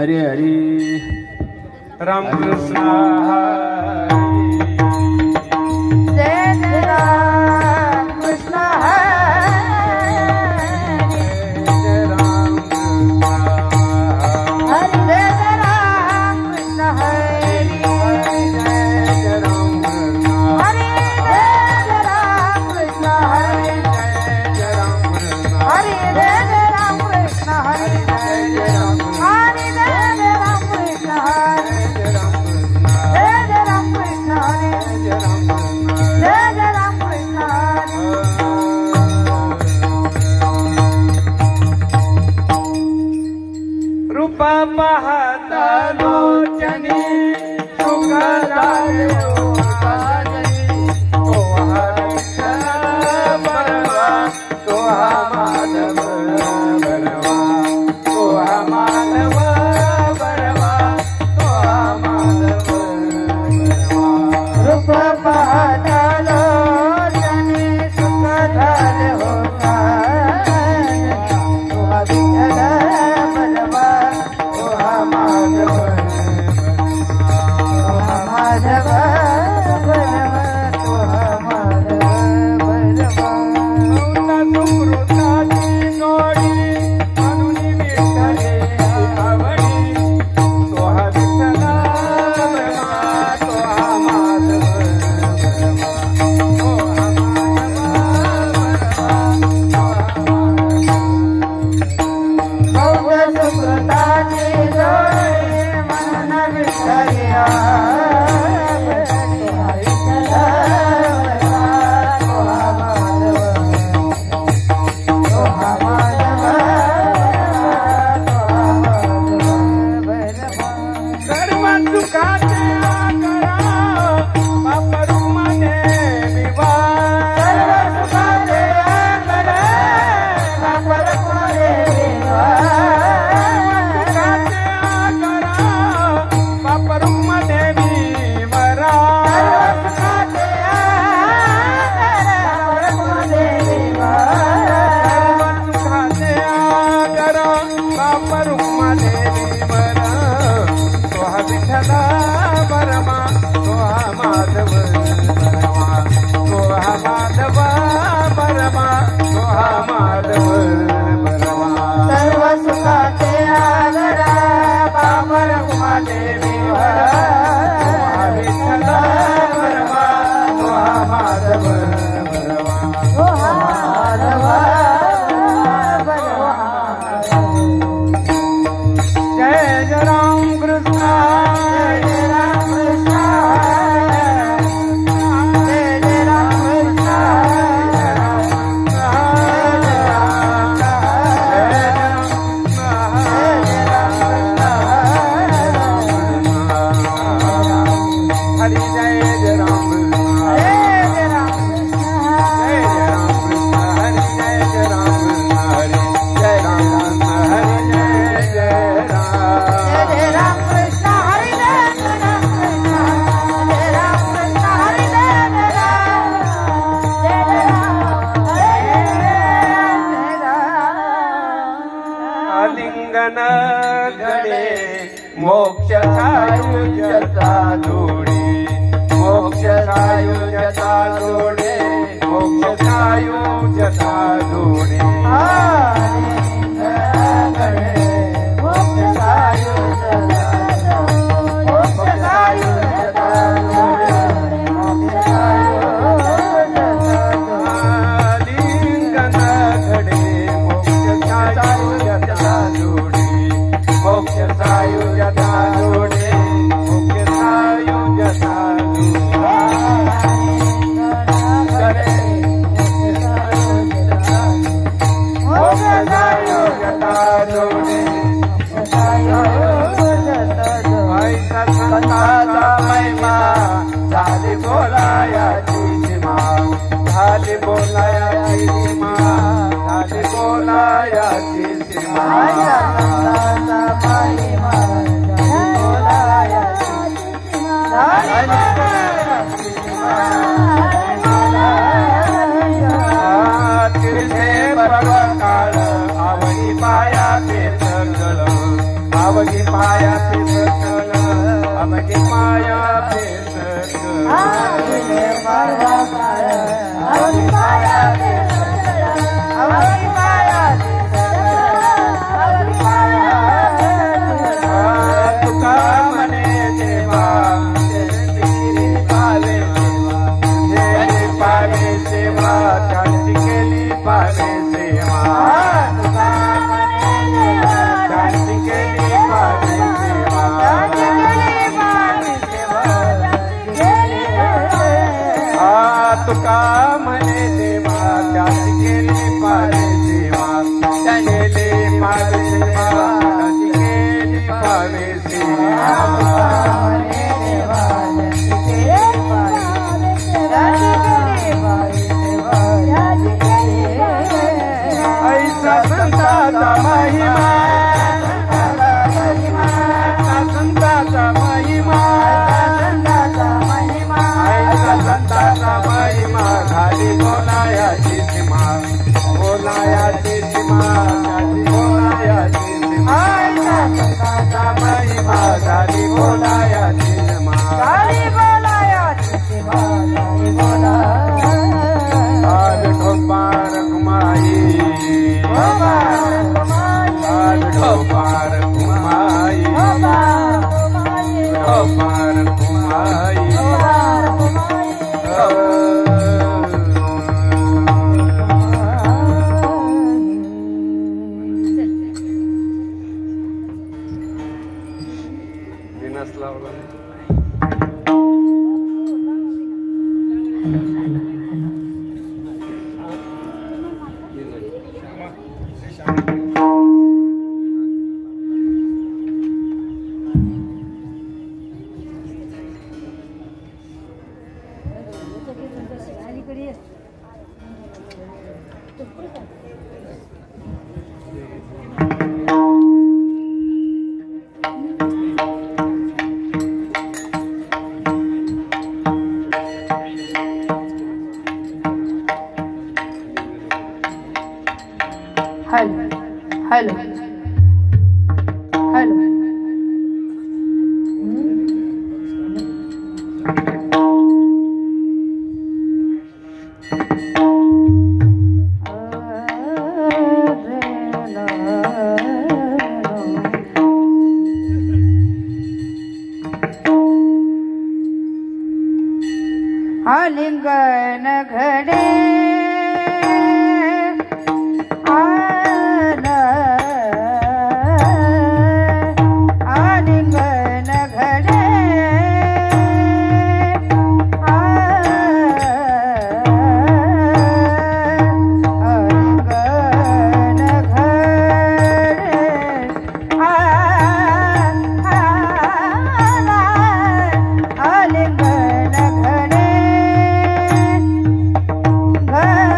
हरे हरे राम कृष्ण जय जय राम कृष्ण पाहता लोचनी सुख झाले तो बरवा तो माधव बरवा तो माधव बरवा तो माधव रूप पाहता लोचनी सुख झाले होता मोक्ष सायुज्यता जोडे मोक्ष सायुज्यता जोडे मोक्ष सायुज्यता जोडे आवडी पाया तुका म्हणे देवा त्याची केली पावे सेवा त्याने पावे सेवा त्याची केली पावे सेवा ऐसा संताचा महिमा संताचा महिमा ऐसा संताचा महिमा झाली बोलायाची सीमा बोलायाची सीमा झाली बोलायाची सीमा ऐसा संताचा महिमा झाली बोलायाची सीमा झाली बोलायाची सीमा झाली बोला आज ढोपार कुमाई आज ढोपार कुमाई ढोपार कुमाई दिनास लावला हेलो हेलो आलिंगन घडे घर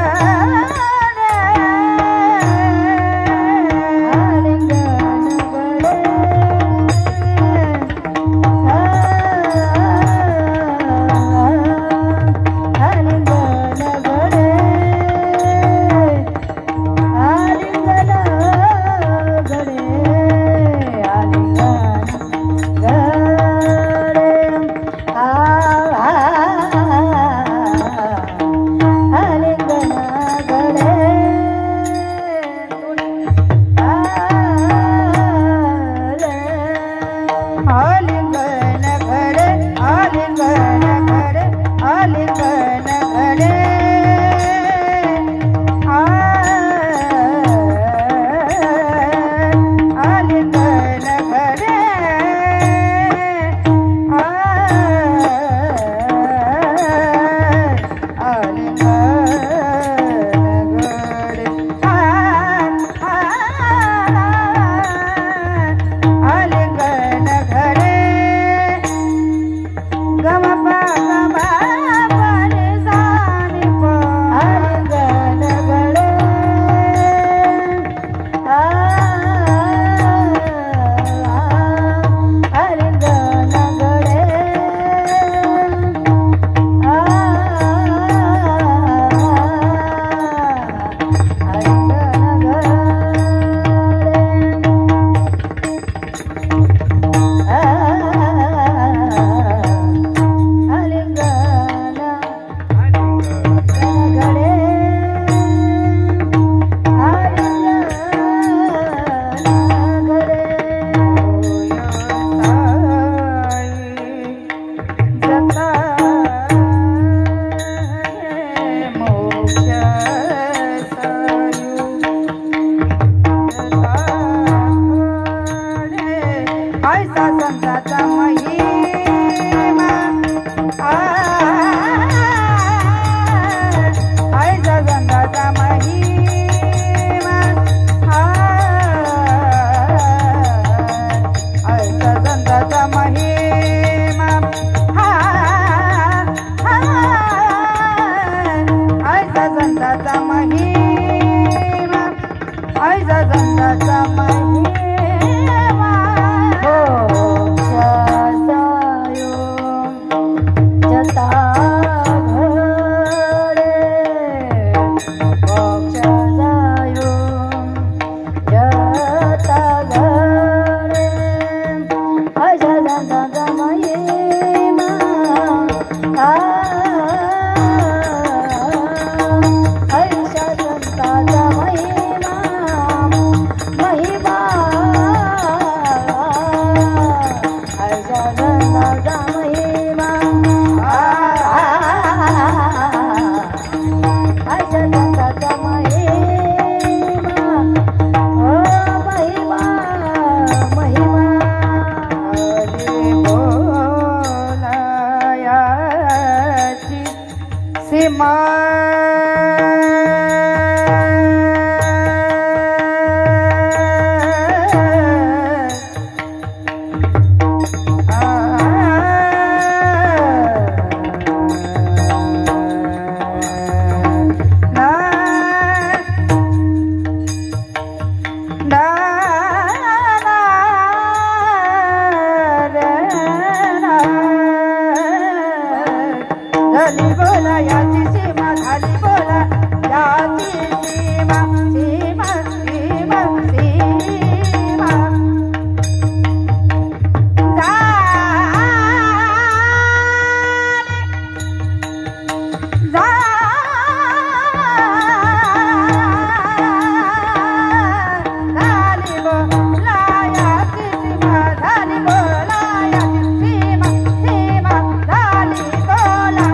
सीमा झाली बोला याची सीमा झाली बोला याची सीमा सीमा सीमा सीमा झाली बोला याची सीमा झाली बोला याची सीमा सीमा झाली बोला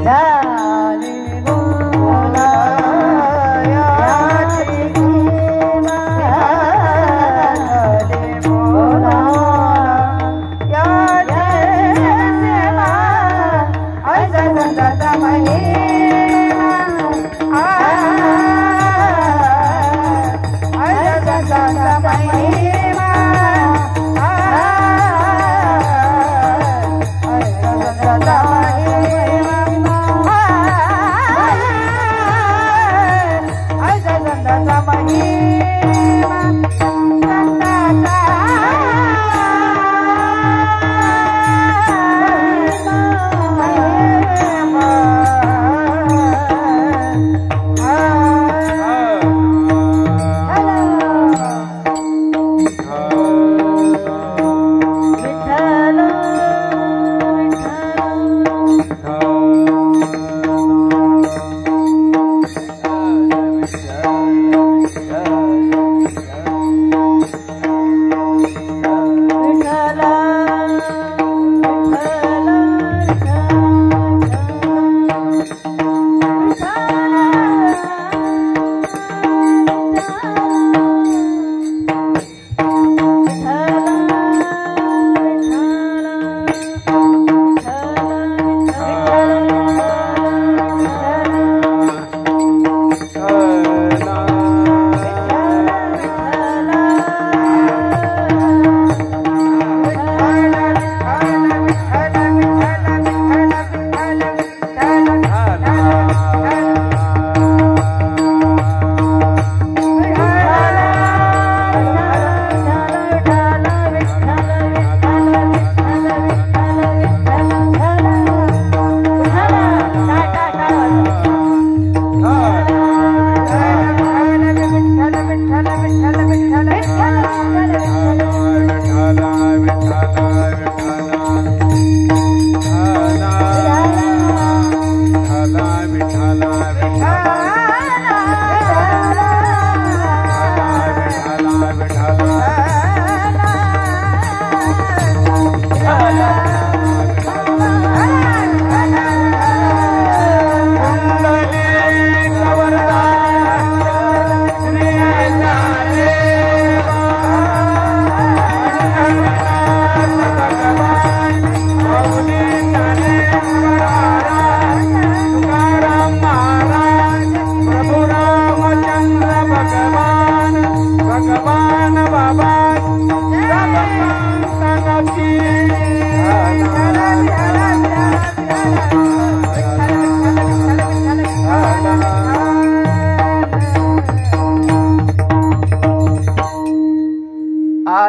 झाली बोला याची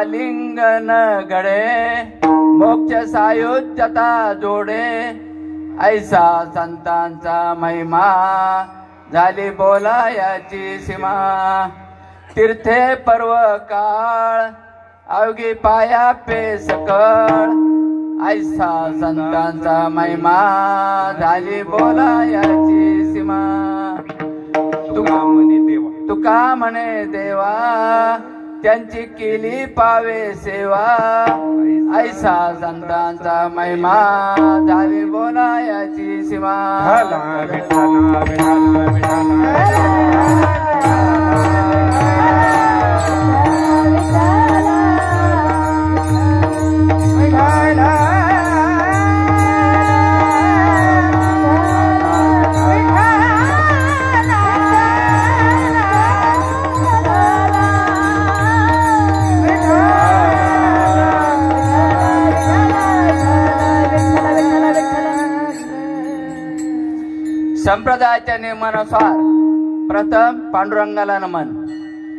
आलिंगन घडे मोक्ष सायुज्यता जोडे ऐसा संतांचा महिमा झाली बोलायाची सीमा तीर्थे पर्व काळ अवघी पाया पे सकळ ऐसा संतांचा महिमा झाली बोलायाची सीमा तुका म्हणे देवा त्यांची केली पावे सेवा ऐसा संतांचा महिमा झाली बोलायाची सीमा संप्रदायाच्या नियमानुसार प्रथम पांडुरंगाला नमन.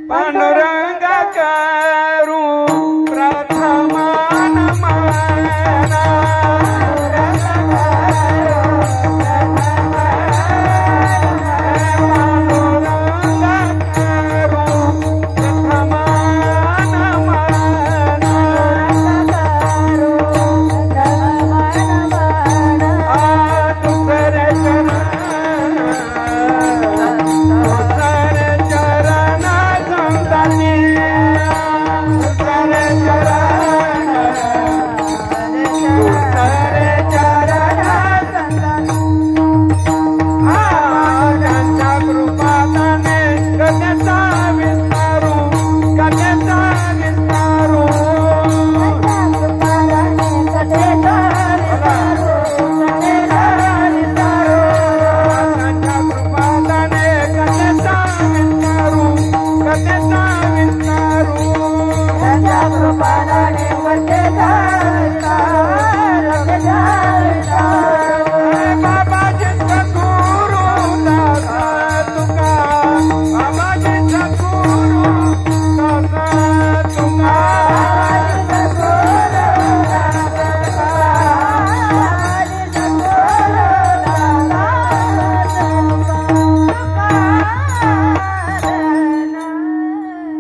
पांडुरंगा करू प्रथम नमन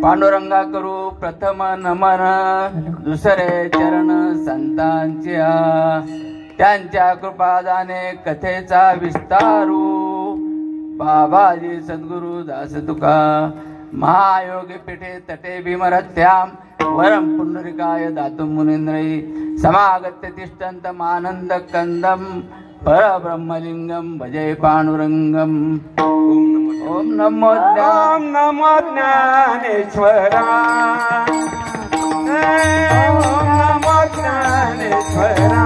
पांडुरंगा करू प्रथम नमन दुसरे चरण संतांच्या त्यांच्या कृपादाने कथेचा विस्तारू बाबाजी सद्गुरु दास तुका महायोगी पीठे तटे भीमरथ्याम वरम पुंडरिकाय दातुम मुनींद्रै समागत्य तिष्ठन्त आनंद कंदम परब्रह्मलिंगम भजे पांडुरंगम. ओम नमो ज्ञानेश्वरा ओम नमो ज्ञानेश्वरा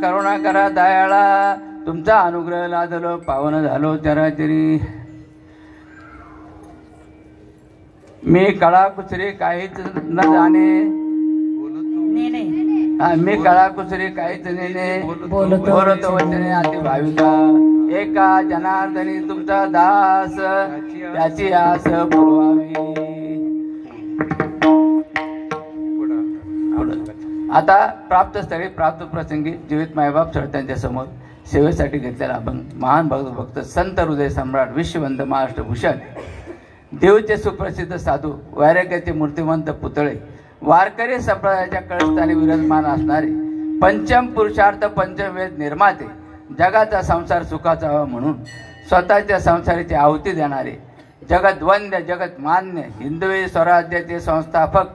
करुणा करा दयाळा तुमचा अनुग्रह लादलो पावन झालो चराचरी. मी कळा कुसरी काहीच न जाणे मी कळा कुसरी काहीच नेणे बोलतो वचने अति भाविका एका जनार्दनी तुमचा दास त्याची आस पुरवावी. आता प्राप्त स्थळी प्राप्त प्रसंगी जीवित मायबाप त्यांच्या समोर सेवेसाठी घेतलेला अभंग महान भक्त संत हृदय सम्राट विश्ववंत महाराष्ट्रभूषण देवचे सुप्रसिद्ध साधू वैराग्याचे मूर्तिमंत पुतळे वारकरी संप्रदायाच्या कळस्थानी विराजमान असणारे पंचम पुरुषार्थ पंचम वेद निर्माते जगाचा संसार सुखाचा व्हावा म्हणून स्वतःच्या संसाराची आहुती देणारे जगद्वंद्य जगत मान्य हिंदवी स्वराज्याचे संस्थापक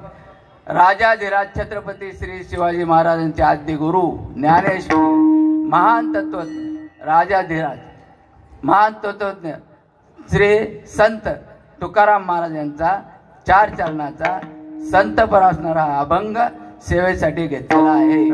राजाधिराज छत्रपती श्री शिवाजी महाराजांचे आद्य गुरु ज्ञानेश्वरी महान तत्वज्ञ राजाधिराज महान तत्वज्ञ श्री संत तुकाराम महाराज यांचा 4 चरणाचा संतपर असणारा अभंग सेवेसाठी घेतलेला आहे.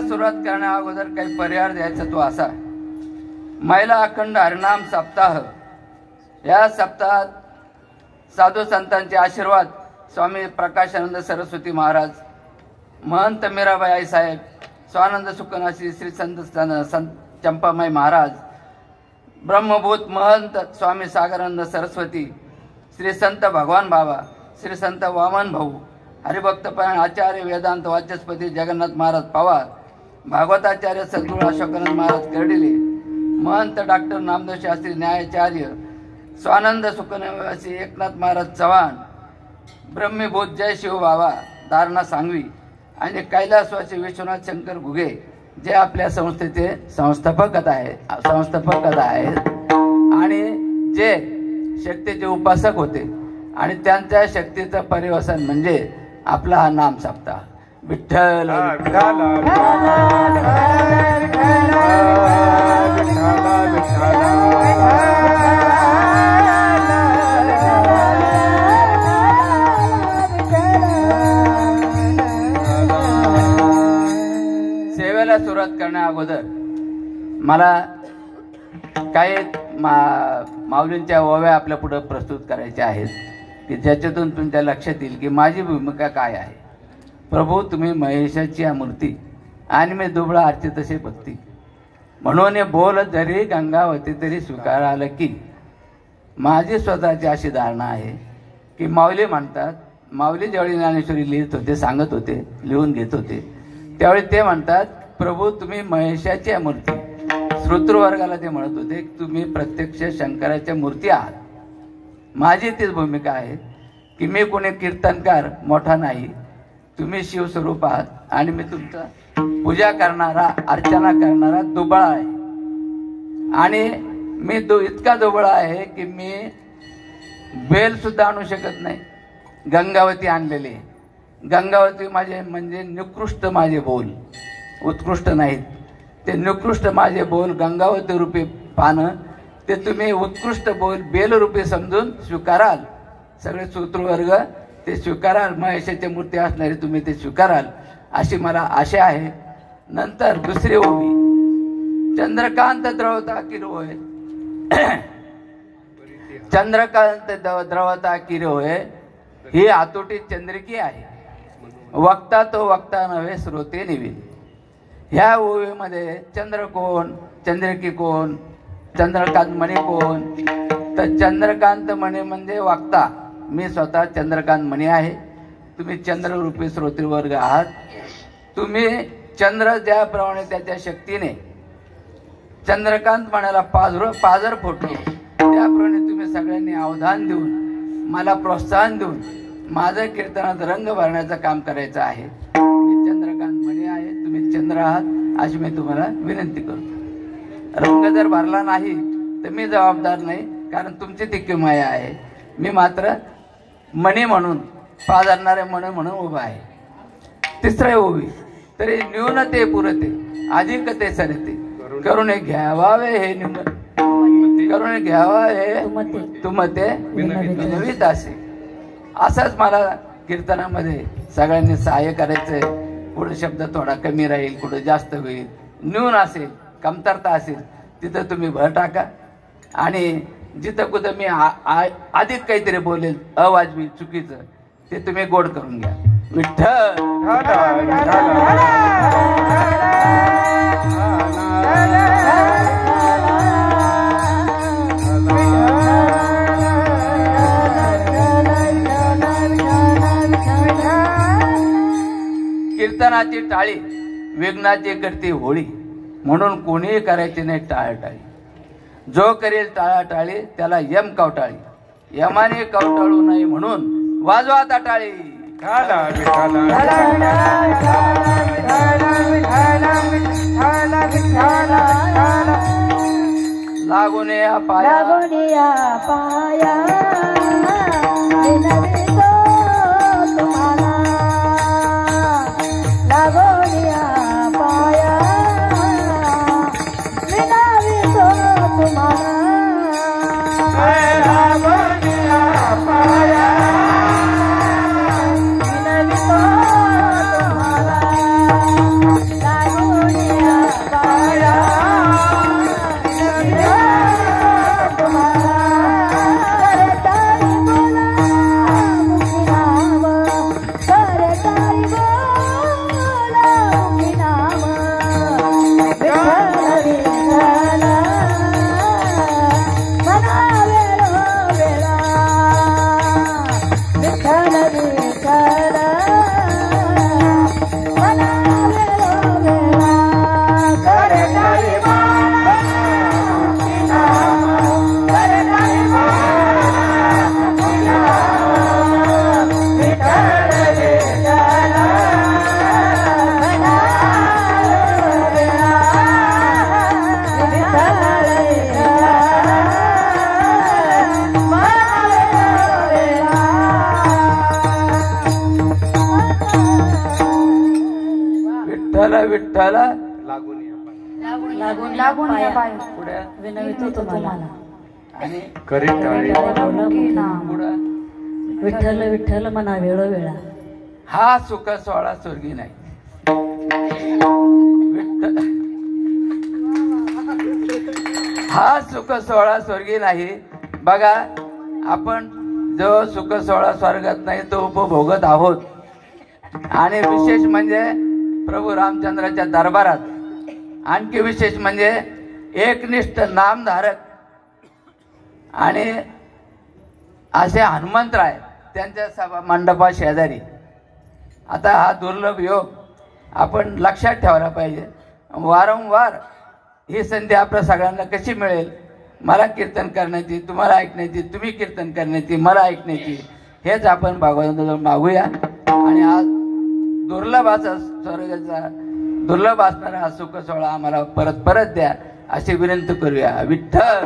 सुरुवात करण्या अगोदर काही पर्याय द्यायचा तो असा. महिला अखंड हरिनाम सप्ताह या सप्ताहात साधू संतांचे आशीर्वाद स्वामी प्रकाशानंद सरस्वती महाराज महंत मीराबाई आई साहेब स्वानंद सुकनाशी श्री संत चंपामाई महाराज ब्रह्मभूत महंत स्वामी सागरानंद सरस्वती श्री संत भगवान बाबा श्री संत वामन भाऊ हरिभक्तपरायण आचार्य वेदांत वाचस्पती जगन्नाथ महाराज पवार भागवताचार्य सद्गुरू अशोकानंद महाराज कर्डिले महंत डॉक्टर नामदेव शास्त्री न्यायाचार्य स्वानंद सुकनिवासी एकनाथ महाराज चव्हाण ब्रह्मीभूत जय शिवबाबा दारणा सांगवी आणि कैलासवासी विश्वनाथ शंकर घुगे जे आपल्या संस्थेचे संस्थापक आहेत आणि जे शक्तीचे उपासक होते आणि त्यांच्या शक्तीचं परिवसन म्हणजे आपला हा नाम सप्ताह. विठ्ठल सेवेला सुरुवात करण्या अगोदर मला काही माऊलींच्या ओव्या आपल्या पुढे प्रस्तुत करायच्या आहेत की ज्याच्यातून तुमच्या लक्षात येईल की माझी भूमिका काय आहे. प्रभू तुम्ही महेशाची मूर्ती आणि मी दुबळा आरती तसे भक्ती म्हणून बोल जरी गंगावती तरी स्वीकाराल की. माझी स्वतःची अशी धारणा आहे की माऊली म्हणतात, माऊली ज्यावेळी ज्ञानेश्वरी लिहित होते सांगत होते लिहून घेत होते त्यावेळी ते म्हणतात प्रभू तुम्ही महेशाची मूर्ती. श्रोतृवर्गाला ते म्हणत होते तुम्ही प्रत्यक्ष शंकराच्या मूर्ती आहात. माझी तीच भूमिका आहे की मी कोणी कीर्तनकार मोठा नाही, तुम्ही शिवस्वरूप आहात आणि मी तुमचा पूजा करणारा अर्चना करणारा दुबळा आहे. आणि मी इतका दुबळा आहे की मी बेल सुद्धा आणू शकत नाही. गंगावती आणलेली गंगावती माझे म्हणजे निकृष्ट माझे बोल, उत्कृष्ट नाहीत ते निकृष्ट माझे बोल गंगावती रूपी पानं ते तुम्ही उत्कृष्ट बोल बेलरूपी समजून स्वीकाराल. सगळे श्रोतृवर्ग ते स्वीकाराल. महेशाची मूर्ती असणारी तुम्ही ते स्वीकाराल अशी मला आशा आहे. नंतर दुसरी ओवी चंद्रकांत द्रवता किरोय चंद्रकांत द्रवता किरोय ही आतोटी चंद्रिकी आहे. वक्ता तो वक्ता नव्हे श्रोते निवी. ह्या ओवीमध्ये चंद्र कोण, चंद्रिकी कोण, चंद्रकांत मणी कोण तर चंद्रकांत मणी म्हणजे वक्ता. मी स्वतः चंद्रकांत मणी आहे. तुम्ही चंद्ररूपी श्रोतृवर्ग आहात. तुम्ही चंद्र ज्याप्रमाणे त्याच्या शक्तीने चंद्रकांत मण्याला पाजर फोडतो त्याप्रमाणे तुम्ही सगळ्यांनी अवधान देऊन मला प्रोत्साहन देऊन माझं कीर्तनात रंग भरण्याचं काम करायचं आहे. मी चंद्रकांत मणी आहे, तुम्ही चंद्र आहात अशी मी तुम्हाला विनंती करतो. रंग जर भरला नाही तर मी जबाबदार नाही, कारण तुमची ती किमया आहे. मी मात्र मणी म्हणून पाजरणारे मणी म्हणून उभा आहे. तिसरे ओवी तरी न्यूनते पुरते अधिक ते सरते करून घ्यावावे हे करून घ्यावा हे तुमते विनवित असे. असंच मला कीर्तनामध्ये सगळ्यांनी सहाय्य करायचंय. कुठं शब्द थोडा कमी राहील, कुठं जास्त होईल, न्यून असेल, कमतरता असेल तिथं तुम्ही भर टाका. आणि जिथं कुठं मी अधिक काहीतरी बोलेल अवाजवी चुकीचं ते तुम्ही गोड करून घ्या. विठ्ठल कीर्तनाची टाळी विघ्नाची करते होळी, म्हणून कोणीही करायची नाही टाळाटाळी. जो करेल टाळाटाळी त्याला यम कवटाळी, यमाने कवटाळू नाही म्हणून वाजवा आता टाळी. लागून या पाया विठ्ठला लागून या पाय पुढे विनवितो तुम्हाला आणि विठ्ठल विठ्ठल म्हणा वेळोवेळा. हा सुख सोहळा स्वर्गी नाही. हा सुख सोहळा स्वर्गी नाही. बघा आपण जो सुख सोहळा स्वर्गात नाही तो उपभोगत आहोत. आणि विशेष म्हणजे प्रभू रामचंद्राच्या दरबारात आणखी विशेष म्हणजे एकनिष्ठ नामधारक आणि असे हनुमंतराय त्यांच्या सभा मंडपा शेजारी. आता हा दुर्लभ योग आपण लक्षात ठेवला पाहिजे. वारंवार ही संधी आपल्या सगळ्यांना कशी मिळेल? मला कीर्तन करण्याची, तुम्हाला ऐकण्याची, तुम्ही कीर्तन करण्याची, मला ऐकण्याची, हेच आपण भगवंताजवळ मागूया. आणि आज दुर्लभ असा स्वर्गाचा दुर्लभ असणारा हा सुख सोहळा आम्हाला परत परत द्या अशी विनंती करूया. विठ्ठल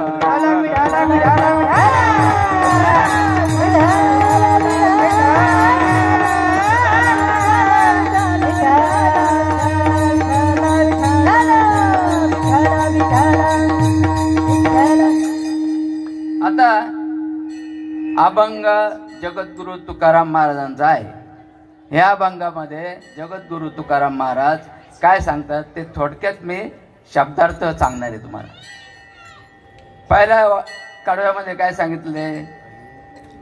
आता अभंग जगद्गुरु तुकाराम महाराजांचा आहे. ह्या अभंगामध्ये जगद्गुरु तुकाराम महाराज काय सांगतात ते थोडक्यात मी शब्दार्थ सांगणार आहे तुम्हाला. पहिल्या कडव्यामध्ये काय सांगितले?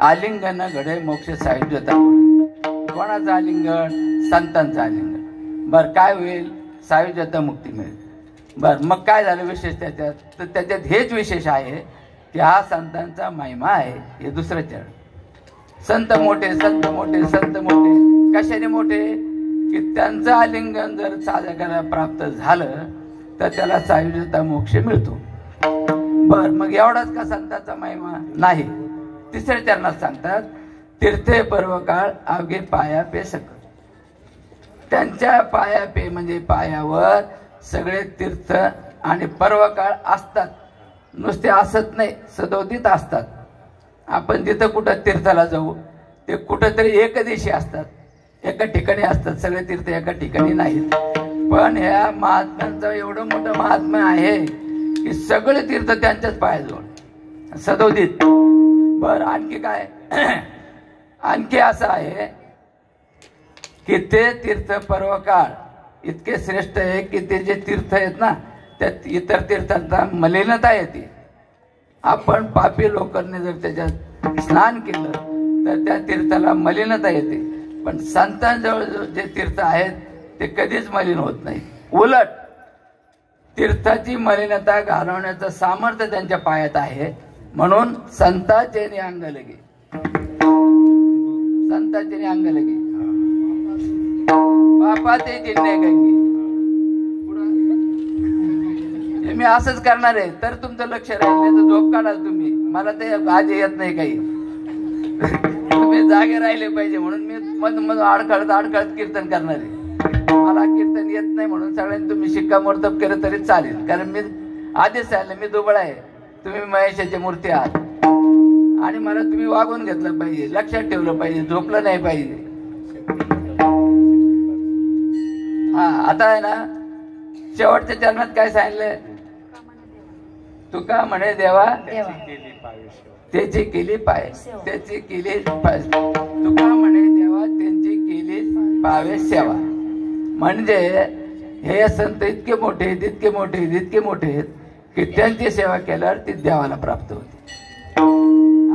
आलिंगन घडे मोक्ष सायुज्यता. कोणाचं आलिंगन? संतांचं आलिंगन. बर काय होईल? सायुज्यता मुक्ती मिळेल. बर मग काय झालं विशेष त्याच्यात? तर त्याच्यात हेच विशेष आहे की हा संतांचा महिमा आहे. हे दुसरं चरण. संत मोठे, संत मोठे, संत मोठे. कशाने मोठे? की त्यांचं आलिंगन जर साधकाला प्राप्त झालं तर त्याला सायुज्यता मोक्ष मिळतो. बर मग एवढाच का संतांचा महिमा? नाही. तिसऱ्या चरणात सांगतात तीर्थे पर्व काळ अवघे पाया पे सक. त्यांच्या पाया पे म्हणजे पायावर सगळे तीर्थ आणि पर्व काळ असतात. नुसते असत नाही, सदोदित असतात. आपण जिथं कुठं तीर्थाला जाऊ ते कुठंतरी एक दिवशी असतात, एका ठिकाणी असतात. सगळे तीर्थ एका ठिकाणी नाहीत. पण ह्या महात्म्यांचं एवढं मोठं महात्म्य आहे की सगळे तीर्थ त्यांच्याच पायाजवळ. सदोदित. बर, आणखी काय? आणखी असं आहे की ते तीर्थ पर्व काळ इतके श्रेष्ठ आहे की ते जे तीर्थ आहेत ना त्यात इतर तीर्थांचा मलिनता येते. आपण पापी लोकांनी जर त्याच्यात स्नान केलं तर त्या तीर्थाला मलिनता येते. पण संतांजवळ जे तीर्थ आहेत ते कधीच मलिन होत नाही. उलट तीर्थाची मलिनता घालवण्याचं सामर्थ्य त्यांच्या पायात आहे. म्हणून संताचे अंग लगे, संताचे अंग लगे पापाचे जिन्ने गंगे. मी असंच करणार आहे तर तुमचं लक्ष राहील, नाही तर झोप काढाल तुम्ही. मला ते आज येत नाही काही. तुम्ही जागे राहिले पाहिजे म्हणून मी मध अडखळत कीर्तन करणार आहे. मला कीर्तन येत नाही म्हणून सगळ्यांनी तुम्ही शिक्कामोर्तब केलं तरी चालेल. कारण मी आधीच सांगितलं मी दुबळा आहे, तुम्ही महेशाची मूर्ती आहात. आणि मला तुम्ही वागून घेतलं पाहिजे, लक्षात ठेवलं पाहिजे, झोपलं नाही पाहिजे. हा, आता आहे ना शेवटच्या चरणात काय सांगितलंय? तुका म्हणे देवा त्याची केली पाय, त्याची केली तुका म्हणे देवा त्यांची केली पावे सेवा. म्हणजे हे संत इतके मोठे आहेत, इतके मोठे आहेत, इतके मोठे आहेत की त्यांची सेवा केल्यावर ती देवाला प्राप्त होते.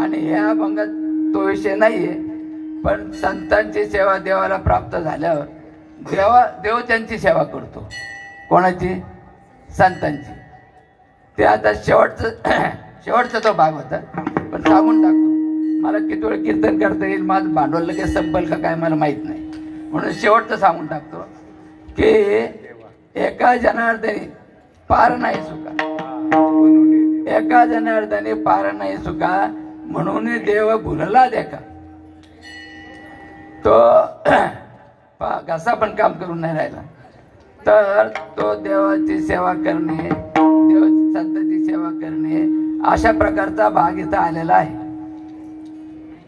आणि या अभंगात तो विषय नाहीये, पण संतांची सेवा देवाला प्राप्त झाल्यावर देव त्यांची सेवा करतो. कोणाची? संतांची. ते आता शेवटचा तो भाग होता, पण सांगून टाकतो. मला किती वेळ कीर्तन करता येईल, माझं भांडवल लगेच संपल का काय मला माहित नाही, म्हणून शेवटचं सांगून टाकतो की एका जनार्दनी पार नाही सुका, एका जनार्दनी पार नाही सुका म्हणून देव भुलला देखा. तो कसा पण काम करून नाही राहिला तर तो देवाची सेवा करणे, देव संतांची सेवा करणे अशा प्रकारचा भाग इथं आलेला आहे.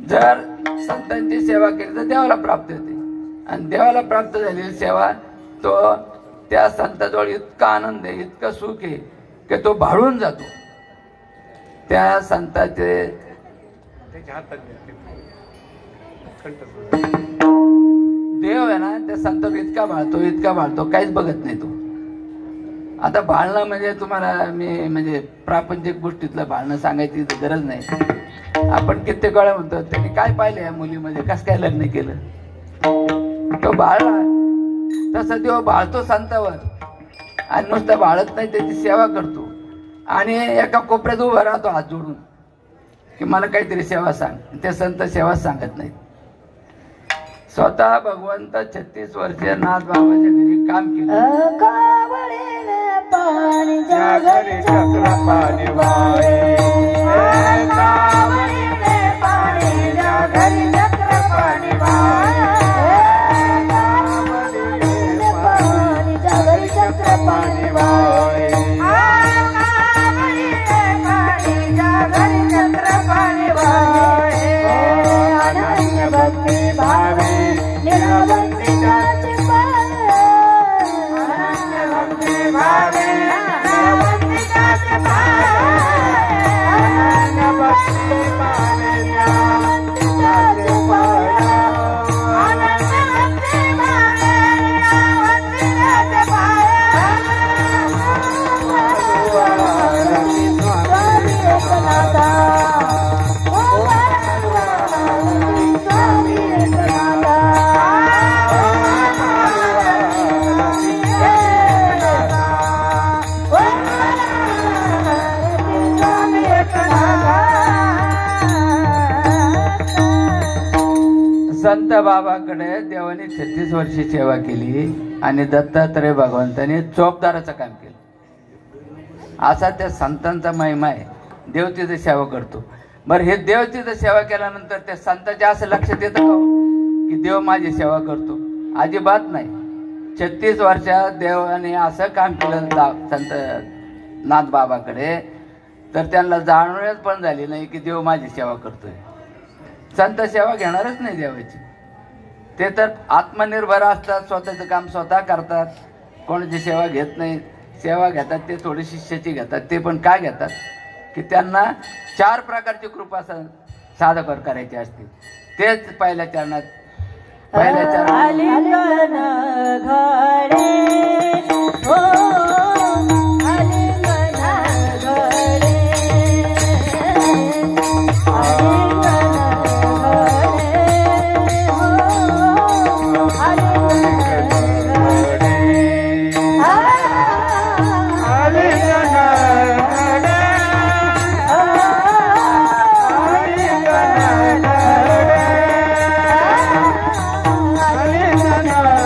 जर संतांची सेवा केली तर देवाला प्राप्त होते. आणि देवाला प्राप्त झालेली सेवा तो त्या संताजवळ इतका आनंद आहे, इतकं सुख आहे की तो भाळून जातो. त्या संताचे देव आहे ना त्या संतावर इतका भाळतो काहीच बघत नाही तो. आता भाळणं म्हणजे तुम्हाला मी म्हणजे प्रापंचिक गोष्टीतलं भाळणं सांगायची गरज नाही. आपण कित्येक वेळा म्हणतो त्यांनी काय पाहिलं या मुलीमध्ये, कसं काय लग्न केलं, तो भाळला. तसं देव भाळतो संतावर आणि नुसतं भाळत नाही, त्याची सेवा करतो. आणि एका कोपऱ्यात उभा राहतो हात जोडून की मला काहीतरी सेवा सांग. ते संत सेवा सांगत नाहीत. स्वतः भगवंत 36 वर्ष नाथ बाबाच्या घरी काम केलं. संत बाबाकडे देवाने 36 वर्षी सेवा केली आणि दत्तात्रय भगवंताने चोपदाराचं काम केलं. असा त्या संतांचा महिमा आहे. देव तिथे सेवा करतो. बरं, हे देव तिथे सेवा केल्यानंतर त्या संतांच्या असं लक्षात येतं का की देव माझी सेवा करतो? अजिबात नाही. 36 वर्षात देवाने असं काम केलं संत नाथ बाबाकडे तर त्यांना जाणवण्यात पण झाली नाही की देव माझी सेवा करतोय. संत सेवा घेणारच नाही देवाची. ते तर आत्मनिर्भर असतात, स्वतःचं काम स्वतः करतात, कोणाची सेवा घेत नाही. सेवा घेतात ते थोडी शिष्याची घेतात. ते पण काय घेतात? की त्यांना 4 प्रकारची कृपा साधकर करायची असते. तेच पहिल्या चरणात आलिंगन घडे हो आलिंगन घडे आलिंगन घडे हो आलिंगन घडे आलिंगन घडे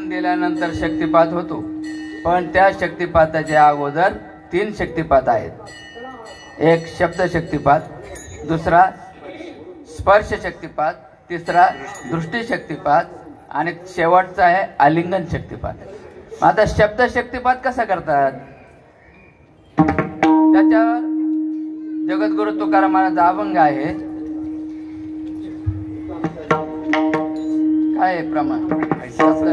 दिल्यानंतर शक्तिपात होतो, पण त्या शक्तिपाताच्या अगोदर 3 शक्तिपात आहेत. एक शब्द शक्तिपात, दुसरा स्पर्श शक्तिपात, तिसरा दृष्टी शक्तिपात आणि शेवटचा आहे आलिंगन शक्तिपात. आता शब्द शक्तिपात कसा करतात? त्याच्यावर जगद्गुरु तुकाराम महाराज अभंग आहे. काय आहे प्रमाण? शब्द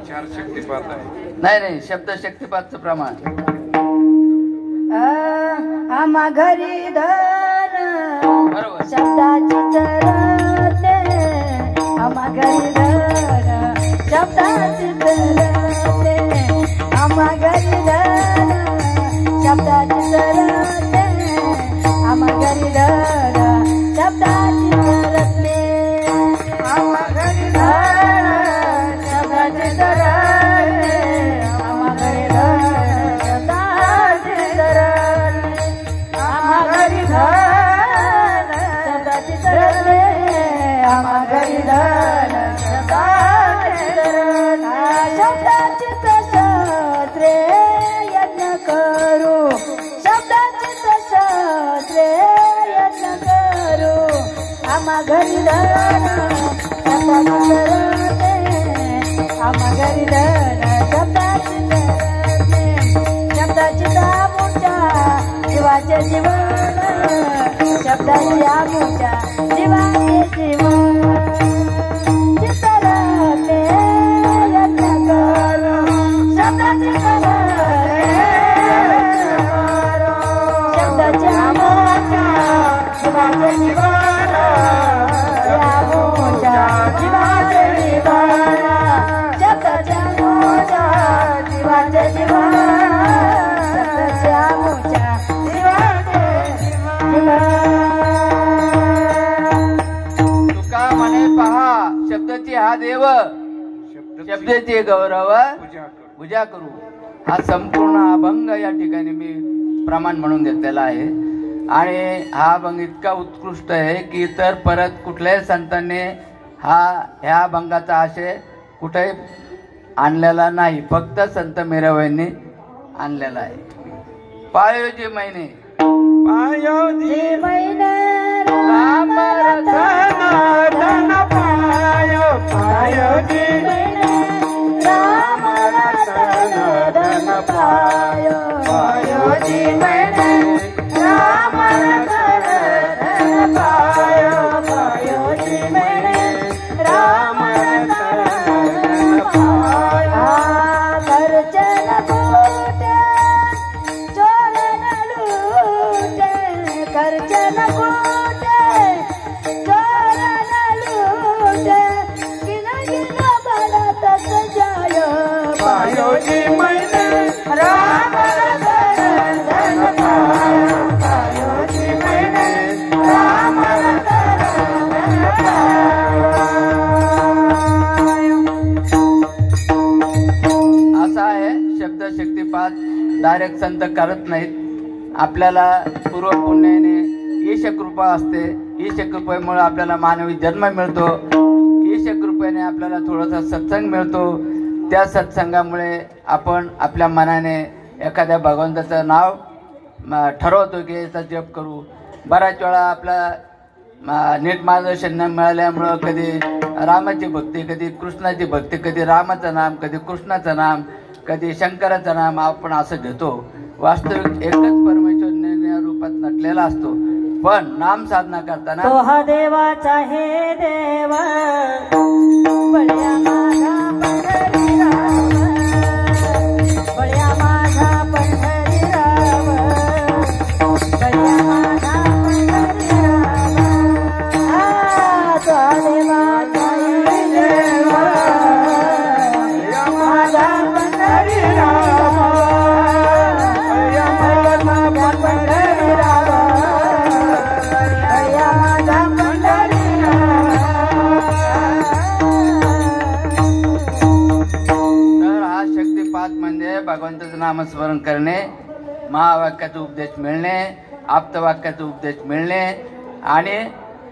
4 शक्तिपात आहे. नाही, शब्द शक्तिपातचं प्रमाण. आम्हा घरी धन बरोबर. शब्दाची चरते आम्हा घरी धन शब्दाची चरते आम्हा घरी धन शब्दाची चरते आम्हा घरी धन शब्दाची चरते आम्हा घरी धन शब्दाची चरते आम्हा घरी धन शब्दाची चरते आम्हा घरी धन शब्दाची चरते आम्हा घरी धन शब्दाची चरते शब्दाची शस्त्रे यज्ञ करू शब्दाची शस्त्रे यज्ञ करू आम्हा घरी धन शब्दाची चरते आम्हा घरी धन शब्दाची चरते शब्दाची दामुच्या जीवाचे जीवन शब्दाची आमुच्या जीवाचे जीवन चित्तराते यज्ञ करू शब्दाची शब्दाची आमुच्या जीवाचे जीवन आमुच्या जीवाचे जीवन शब्दाची आमुच्या जीवाचे जीवन शब्दाची आमुच्या जीवाचे जीवन देवची हा देव शब्दाची गौरव पूजा करू हा संपूर्ण अभंग या ठिकाणी मी प्रमाण म्हणून घेतलेला आहे. आणि हा अभंग इतका उत्कृष्ट आहे की इतर परत कुठल्याही संतांनी ह्या अभंगाचा आशय कुठेही आणलेला नाही, फक्त संत मीराबाईंनी आणलेला आहे. पायोजी महिने पायोजी महिने राम रतन पायो पायोजी राम रतन पायो पायोजी महिने राम रतन पायो पायोजी महिने राम रतन पायो करचन कोटे चोरन लूटे करचन कोटे चोरन लूटे किन किन भरत जाय पायोजी महिने राम रतन पायो पायोजी महिने राम रतन पायो. असा आहे शब्द शक्तिपात डायरेक्ट संत करत नाहीत. आपल्याला पूर्व पुण्याने ईश कृपा असते. ईश कृपेमुळे आपल्याला मानवी जन्म मिळतो. ईश कृपेने आपल्याला थोडासा सत्संग मिळतो. त्या सत्संगामुळे आपण आपल्या मनाने एखाद्या भगवंताचं नाव ठरवतो की याचा जप करू. बऱ्याच वेळा आपला नीट मार्गदर्शन न मिळाल्यामुळं कधी रामाची भक्ती, कधी कृष्णाची भक्ती, कधी रामाचं नाम, कधी कृष्णाचं नाम, कधी शंकराचं नाम आपण असं घेतो. वास्तविक एकच परमेश्वर निर्णय रूपात नटलेला असतो. पण नाम साधना करताना तो हा देवाचा हे देव बळ्या माझा पंढरी राम बळ्या माझा पंढरी राम बळ्या माझा पंढरी राम तो हा देवाचा हे देव माझा पंढरी राम माझा पंढरी राम बळ्या माझा पंढरी तर हा शक्तिपात म्हणजे भगवंताचं नामस्मरण करणे, महावाक्याचा उपदेश मिळणे, आप्तवाक्याचा उपदेश मिळणे आणि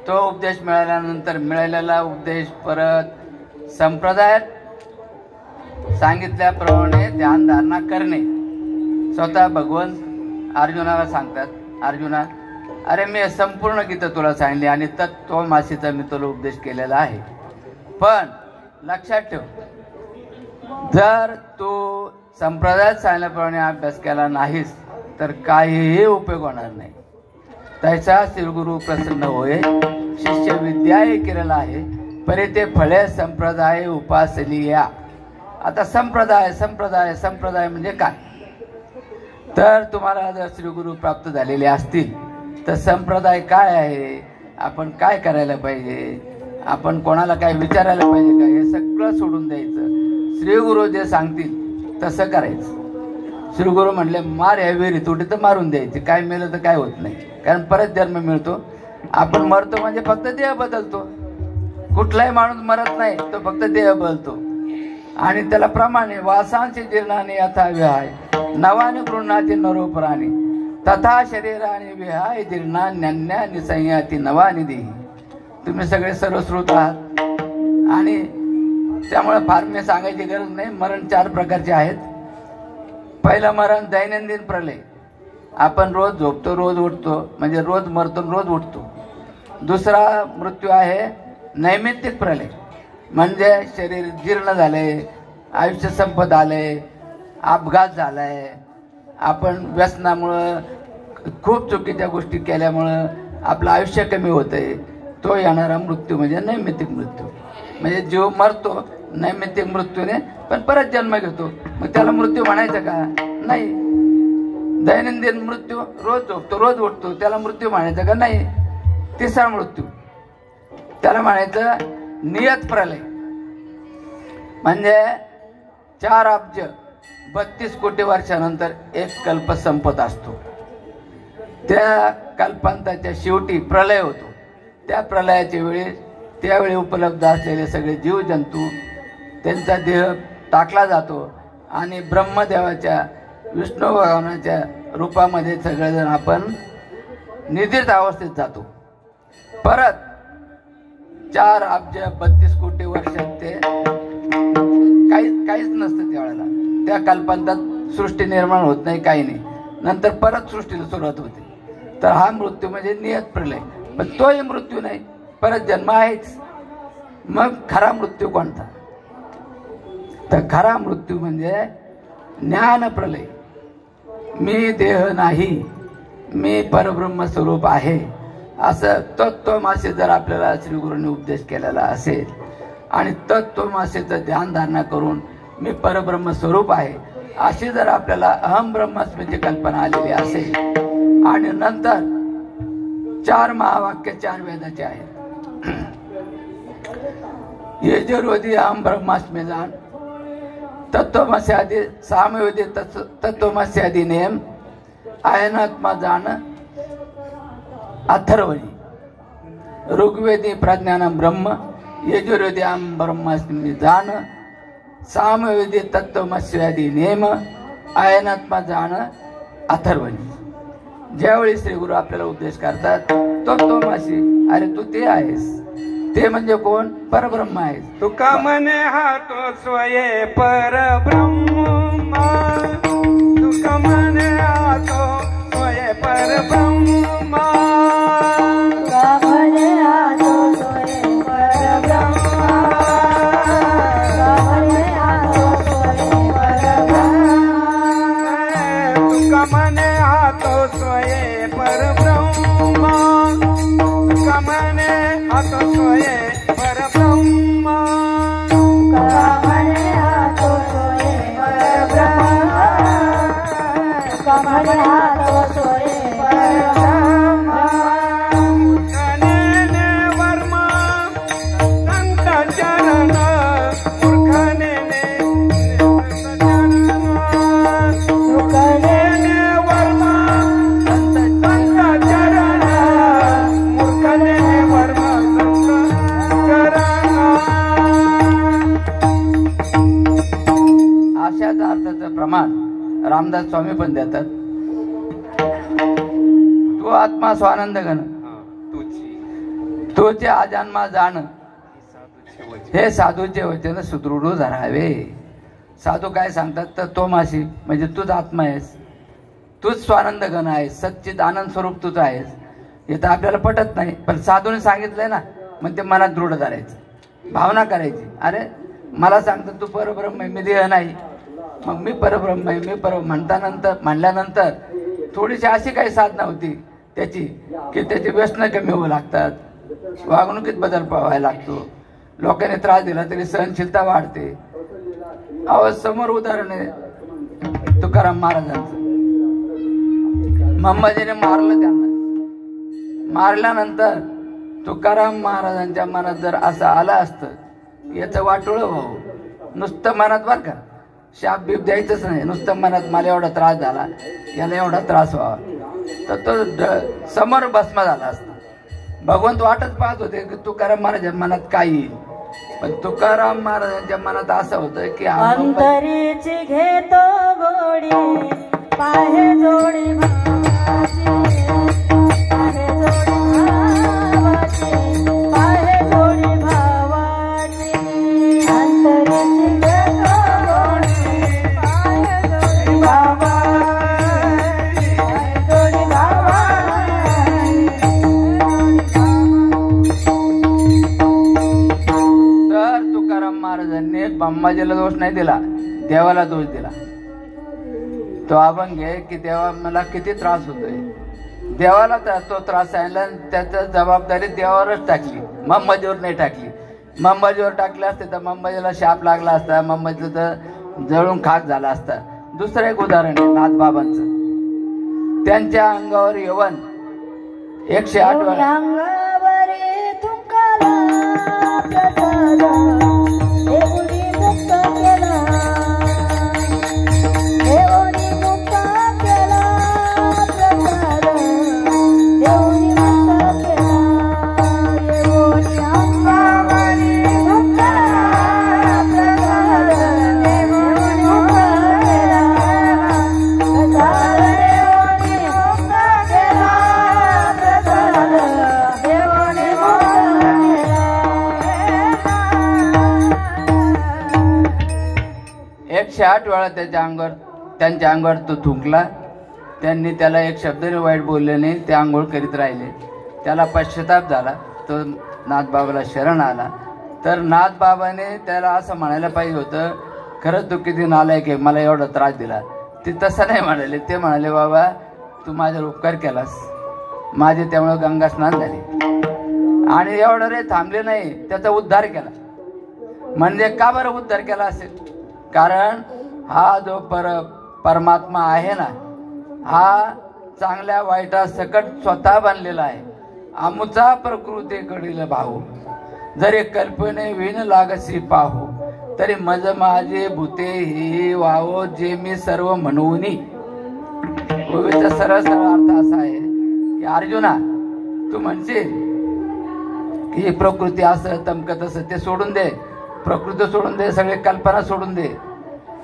तो उपदेश मिळाल्यानंतर मिळालेला उपदेश परत संप्रदायात सांगितल्याप्रमाणे ध्यानधारणा करणे. स्वतः भगवंत अर्जुनाला सांगतात, अर्जुना अरे मी संपूर्ण गीता तुला सांगली आणि तत्त्वमासीचा मी तुला उपदेश केलेला आहे. पण लक्षात ठेव, जर तू संप्रदायात सांगितल्याप्रमाणे अभ्यास केला नाहीस तर काहीही उपयोग होणार नाही. तैसा श्रीगुरु प्रसन्न होय शिष्य विद्याय केलेला आहे परी ते फळे संप्रदाय उपासली या. आता संप्रदाय संप्रदाय संप्रदाय म्हणजे काय? तर तुम्हाला जर श्रीगुरु प्राप्त झालेले असतील तर संप्रदाय काय आहे, आपण काय करायला पाहिजे, आपण कोणाला काय विचारायला पाहिजे का, हे सगळं सोडून द्यायचं. श्रीगुरु जे सांगतील तसं करायचं. श्रीगुरु म्हणले मार ह्या विहिरीत उडी तर मारून द्यायची, काय मिळलं तर काय होत नाही, कारण परत जन्म मिळतो. आपण मरतो म्हणजे फक्त देह बदलतो. कुठलाही माणूस मरत नाही, तो फक्त देह बदलतो. आणि त्याला प्रमाणे वासांचे जीर्णाने यथा विहाय नवाने गृहाती नरोपराणी तथा शरीराने विहाय जीर्णा न्यान्यानी संयाती नवानी देही. तुम्ही सगळे सर्वश्रुत आहात आणि त्यामुळे फार मी सांगायची गरज नाही. मरण 4 प्रकारचे आहेत. पहिलं मरण दैनंदिन प्रलय. आपण रोज झोपतो, रोज उठतो, म्हणजे रोज मरतो, रोज उठतो. दुसरा मृत्यू आहे नैमित्तिक प्रलय, म्हणजे शरीर जीर्ण झाले, आयुष्य संपत आले, अपघात झालाय, आपण व्यसनामुळं खूप चुकीच्या गोष्टी केल्यामुळं आपलं आयुष्य कमी होतंय, तो येणारा मृत्यू म्हणजे नैमित्तिक मृत्यू. म्हणजे जीव मरतो नैमित्तिक मृत्यूने पण परत जन्म घेतो, मग त्याला मृत्यू म्हणायचं का? नाही. दैनंदिन मृत्यू, रोज झोपतो, रोज उठतो, त्याला मृत्यू म्हणायचं का? नाही. तिसरा मृत्यू त्याला म्हणायचं नियत प्रलय, म्हणजे 4 अब्ज 32 कोटी वर्षानंतर एक कल्प संपत असतो. त्या कल्पांताच्या शेवटी प्रलय होतो. त्या प्रलयाच्या वेळी त्यावेळी उपलब्ध असलेले सगळे जीवजंतू त्यांचा देह टाकला जातो आणि ब्रह्मदेवाच्या विष्णू भगवानाच्या रूपामध्ये सगळेजण आपण निद्रित अवस्थेत जातो. परत 4 अब्ज 32 कोटी वर्षात ते काहीच नसतं त्यावेळेला. त्या कल्पांतात सृष्टी निर्माण होत नाही, काही नाही. नंतर परत सृष्टीला सुरुवात होते. तर हा मृत्यू म्हणजे नियत प्रलय. पण तोही मृत्यू नाही, परत जन्म आहेच. मग खरा मृत्यू कोणता? तर खरा मृत्यू म्हणजे ज्ञान प्रलय. मी देह नाही, मी परब्रह्म स्वरूप आहे, असं तत्त्वमासे जर आपल्याला श्री गुरूंनी उपदेश केलेला असेल आणि तत्त्वमासेचं ध्यान धारणा करून मी परब्रह्म स्वरूप आहे अशी जर आपल्याला अहम ब्रह्मास्मीची कल्पना आलेली असेल आणि नंतर 4 महावाक्य 4 वेदाचे आहेत. यजुर्वेदी अहम ब्रह्मास्मी जाण, तत्वमसी आदी सामवेदी तत्वमसी आदी नेम, आयनात्मा जाण अथर्वणी, ऋग्वेदी प्रज्ञानम ब्रह्म, यजुर्वेदी अहम ब्रह्मास्मी जाण, सामवेदी तत्वमस्यादी नेम, आयनात्मा जाण अथर्वणी. ज्यावेळी श्री गुरु आपल्याला उपदेश करतात तत्वमसी, अरे तू ते आहेस. ते म्हणजे कोण? परब्रह्म आहेस. तुका मने हा तो स्वये परब्रह्म, तुका मने हा तो स्वये परब्रह्म, तुका मने हा तो स्वये परब्रह्म, तुका मने हा तो स्वये परब्रह्म, तुका मने हा तो स्वये परब्रह्म, तुका मने हा तो स्वये परब्रह्म, तुका मने हा तो स्वये परब्रह्म, तुका मने हा तो स्वये परब्रह्म. मूर्खने वर्म संत चरण, मूर्खने तुकने वर्म संत चरण, मूर्खने वर्म संत चरण. अशाच अर्थाचं प्रमाण रामदास स्वामी पण देतात. तो आत्मा स्वानंद घन, तोचे आजन्मा जाण, हे साधूचे वचन सुदृढ धरावे. साधू काय सांगतात? तर तो मासी म्हणजे तूच आत्मा आहेस, तूच स्वानंद घन आहेस, सच्चित आनंद स्वरूप तूच आहेस. हे तर आपल्याला पटत नाही, पण साधूने सांगितलंय ना, मग ते मनात दृढ धरायचं, भावना करायची. अरे मला सांगतात तू परब्रह्म आहे, मी देह नाही, मग मी परब्रह्म आहे, मी म्हणल्यानंतर थोडीशी अशी काही साधना होती त्याची की त्याचे व्यसन कमी होऊ लागतात, वागणुकीत बदल पाहायला लागतो, लोकांनी त्रास दिला तरी सहनशीलता वाढते. समोर उदाहरण आहे तुकाराम महाराजांचं. मंबाजीने मारलं त्यांना. मारल्यानंतर तुकाराम महाराजांच्या मनात जर असं आलं असतं याचं वाटोळं व्हावं, नुसतं मनात बरं का, शाप बीप द्यायचंच नाही, नुसतं मनात मला एवढा त्रास झाला, याला एवढा त्रास व्हावा, तर तो समोर भस्म झाला असता. भगवंत वाटच पाहत होते की तुकाराम महाराजांच्या मनात काय येईल. पण तुकाराम महाराजांच्या मनात असं होतं की अंतरीची घेतो गोडी, पाहे जोडी भावाची, पाहे जोडी भावाची, पाहे जोडी भावाची. अंतरीची घेतो गोडी, पाहे जोडी भावाची, पाहे जोडी भावाची. तर तुकाराम महाराजांनी अंबाजीला दोष नाही दिला, देवाला दोष दिला. तो अभंग आहे की देवा मला किती त्रास होतोय, देवाला तो त्रास सांगितला, त्याची जबाबदारी देवावरच टाकली, अंबाजीवर नाही टाकली. अंबाजीवर टाकले असते तर अंबाजीला शाप लागला असता, अंबाजीचं तर जळून खाक झाला असता. दुसरं एक उदाहरण आहे नाथबाबांचं. त्यांच्या अंगावर यवन 108 वेळा अंगावरी तुकाला प्रसाद, देऊनी मुक्त केला, देऊनी मुक्त केला प्रसाद, देऊनी मुक्त केला, देऊनी अंगावरी 108 वेळा त्यांच्या अंगावर तो थुंकला. त्यांनी त्याला एक शब्दाने वाईट बोलले नाही, ते आंघोळ करीत राहिले. त्याला पश्चाताप झाला, तो नाथबाबाला शरण आला. तर नाथबाबाने त्याला असं म्हणायला पाहिजे होतं, खरंच तू किती नालायक आहे, मला एवढा त्रास दिला. ते तसं नाही म्हणाले. ते म्हणाले, बाबा तू माझ्यावर उपकार केलास, माझे त्यामुळे गंगा स्नान झाले. आणि एवढं रे थांबले नाही, त्याचा उद्धार केला. म्हणजे का बरं उद्धार केला असेल? कारण हा जो परमात्मा आहे ना, हा चांगल्या वाईटा सकट स्वतः बनलेला आहे. आमुचा प्रकृतीकडील भाऊ, जरी कल्पने विण लागसी पाहू, तरी मज माझे भूते ही वाहो, जे मी सर्व म्हणूनी. ओवीचा सरळ सरळ अर्थ असा आहे की अर्जुना, तू म्हणशील की प्रकृती असं तमकत असं, ते सोडून दे, प्रकृती सोडून दे, सगळे कल्पना सोडून दे.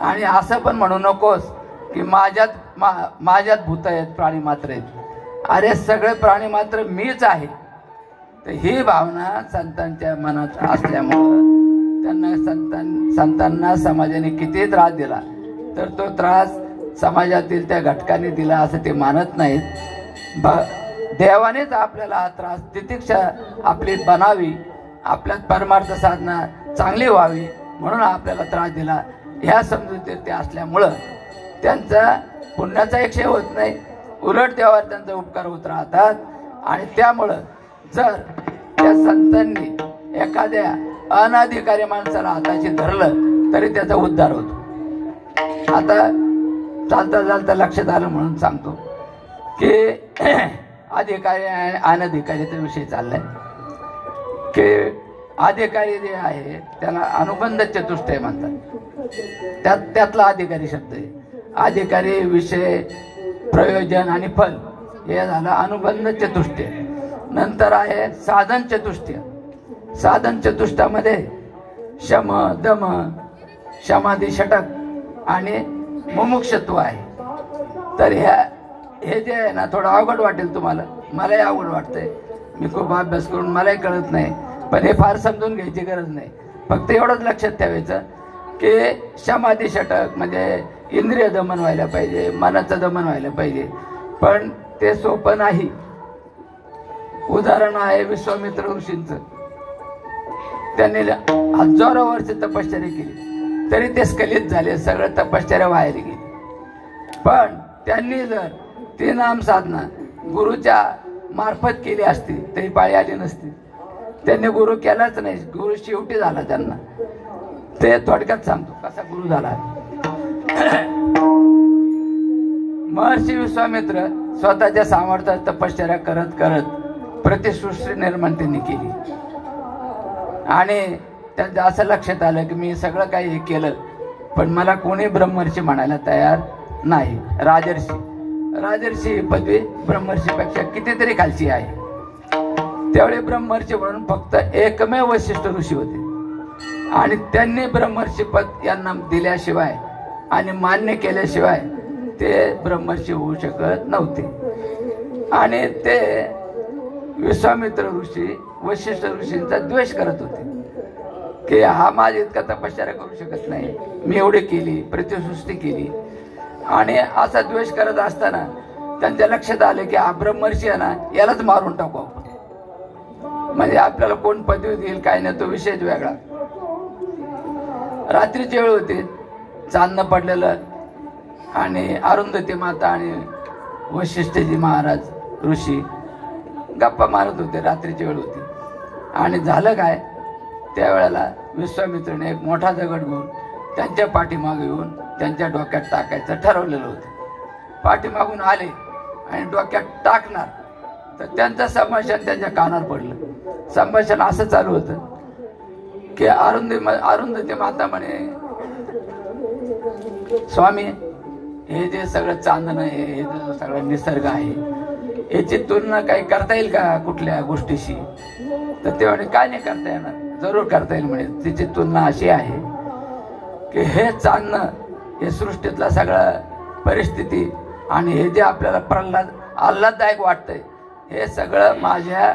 आणि असं पण म्हणू नकोस की माझ्यात भूत आहेत, प्राणी मात्र आहेत. अरे सगळे प्राणी मात्र मीच आहे. तर ही भावना संतांच्या मनात असल्यामुळं त्यांना संतांना समाजाने किती त्रास दिला, तर तो त्रास समाजातील त्या घटकांनी दिला असं ते मानत नाहीत. देवानेच आपल्याला हा त्रास, तितिक्षा आपली बनावी, आपल्यात परमार्थ साधना चांगली व्हावी म्हणून आपल्याला त्रास दिला. ह्या समजुतीत ते असल्यामुळं त्यांचा पुण्याचा एक होत नाही, उलट त्यावर त्यांचा उपकार होत राहतात. आणि त्यामुळं जर त्या संतांनी एखाद्या अनाधिकारी माणसाला हाताशी धरलं तरी त्याचा उद्धार होतो. आता चालता चालता लक्षात आलं म्हणून सांगतो की अधिकारी आणि अनधिकारीचा विषय चाललाय. की अधिकारी जे आहे त्याला अनुबंध चतुष्टय म्हणतात. त्यातला अधिकारी शब्द आहे. अधिकारी, विषय, प्रयोजन आणि फल हे झालं अनुबंध चतुष्टय. नंतर आहे साधन चतुष्टय. साधन चतुष्टामध्ये शम, दम, समाधी, षटक आणि मुमुक्षत्व आहे. तर हे जे आहे ना, थोडं अवघड वाटेल तुम्हाला, मलाही अवघड वाटतंय. मी खूप अभ्यास करून मलाही कळत नाही, पण हे फार समजून घ्यायची गरज नाही. फक्त एवढंच लक्षात ठेवायचं की समाधी, षटक म्हणजे इंद्रिय दमन व्हायला पाहिजे, मनाचं दमन व्हायला पाहिजे. पण ते सोपं नाही. उदाहरण आहे विश्वामित्र ऋषींचं. त्यांनी हजारो वर्ष तपश्चर्या केली तरी ते स्खलित झाले, सगळं तपश्चर्या वाया गेली. पण त्यांनी जर ती नाम साधना गुरुच्या मार्फत केली असती तरी पाळी आली नसती. त्यांनी गुरु केलाच नाही, गुरु शेवटी झाला त्यांना. ते थोडक्यात सांगतो कसा गुरु झाला. महर्षी विश्वामित्र स्वतःच्या सामर्थ्यात तपश्चर्या करत करत प्रतिसृष्टी निर्माण त्यांनी केली. आणि त्यांचं असं लक्षात आलं की मी सगळं काही हे केलं, पण मला कोणी ब्रह्मर्षी म्हणायला तयार नाही. राजर्षी ही पदवी ब्रह्मर्षीपेक्षा कितीतरी खालची आहे. त्यावेळी ब्रह्मर्षी म्हणून फक्त एकमेव वशिष्ठ ऋषी होते. आणि त्यांनी ब्रह्मर्षी पद यांना दिल्याशिवाय आणि मान्य केल्याशिवाय ते ब्रह्मर्षी होऊ शकत नव्हते. आणि ते विश्वामित्र ऋषी वशिष्ठ ऋषींचा द्वेष करत होते की हा माझ्या इतका तपश्चर्या करू शकत नाही, मी एवढी केली, प्रतिसृष्टी केली. आणि असा द्वेष करत असताना त्यांच्या लक्षात आले की हा ब्रह्मर्षी आहे ना, यालाच मारून टाकू आपण. म्हणजे आपल्याला कोण पदवी देईल काय नाही तो विषयच वेगळा. रात्रीची वेळ होती, चांदणं पडलेलं, आणि अरुंधती माता आणि वशिष्ठजी महाराज ऋषी गप्पा मारत होते. रात्रीची वेळ होती. आणि झालं काय, त्यावेळेला विश्वामित्राने एक मोठा दगड घेऊन त्यांच्या पाठीमागे येऊन त्यांच्या डोक्यात टाकायचं ठरवलेलं होतं. पाठीमागून आले आणि डोक्यात टाकणार तर त्यांचं संभाषण त्यांच्या कानावर पडलं. संभाषण असं चालू होतं की अरुंधती माता म्हणे, स्वामी हे जे सगळं चांदणं आहे, हे जो सगळा निसर्ग आहे, याची तुलना काही करता येईल का कुठल्या गोष्टीशी? तर ते म्हणे काय नाही करता येणार, जरूर करता येईल. म्हणे तिची तुलना अशी आहे की हे चांदणं, हे सृष्टीतला सगळा परिस्थिती आणि हे जे आपल्याला आल्हाददायक वाटतंय, हे सगळं माझ्या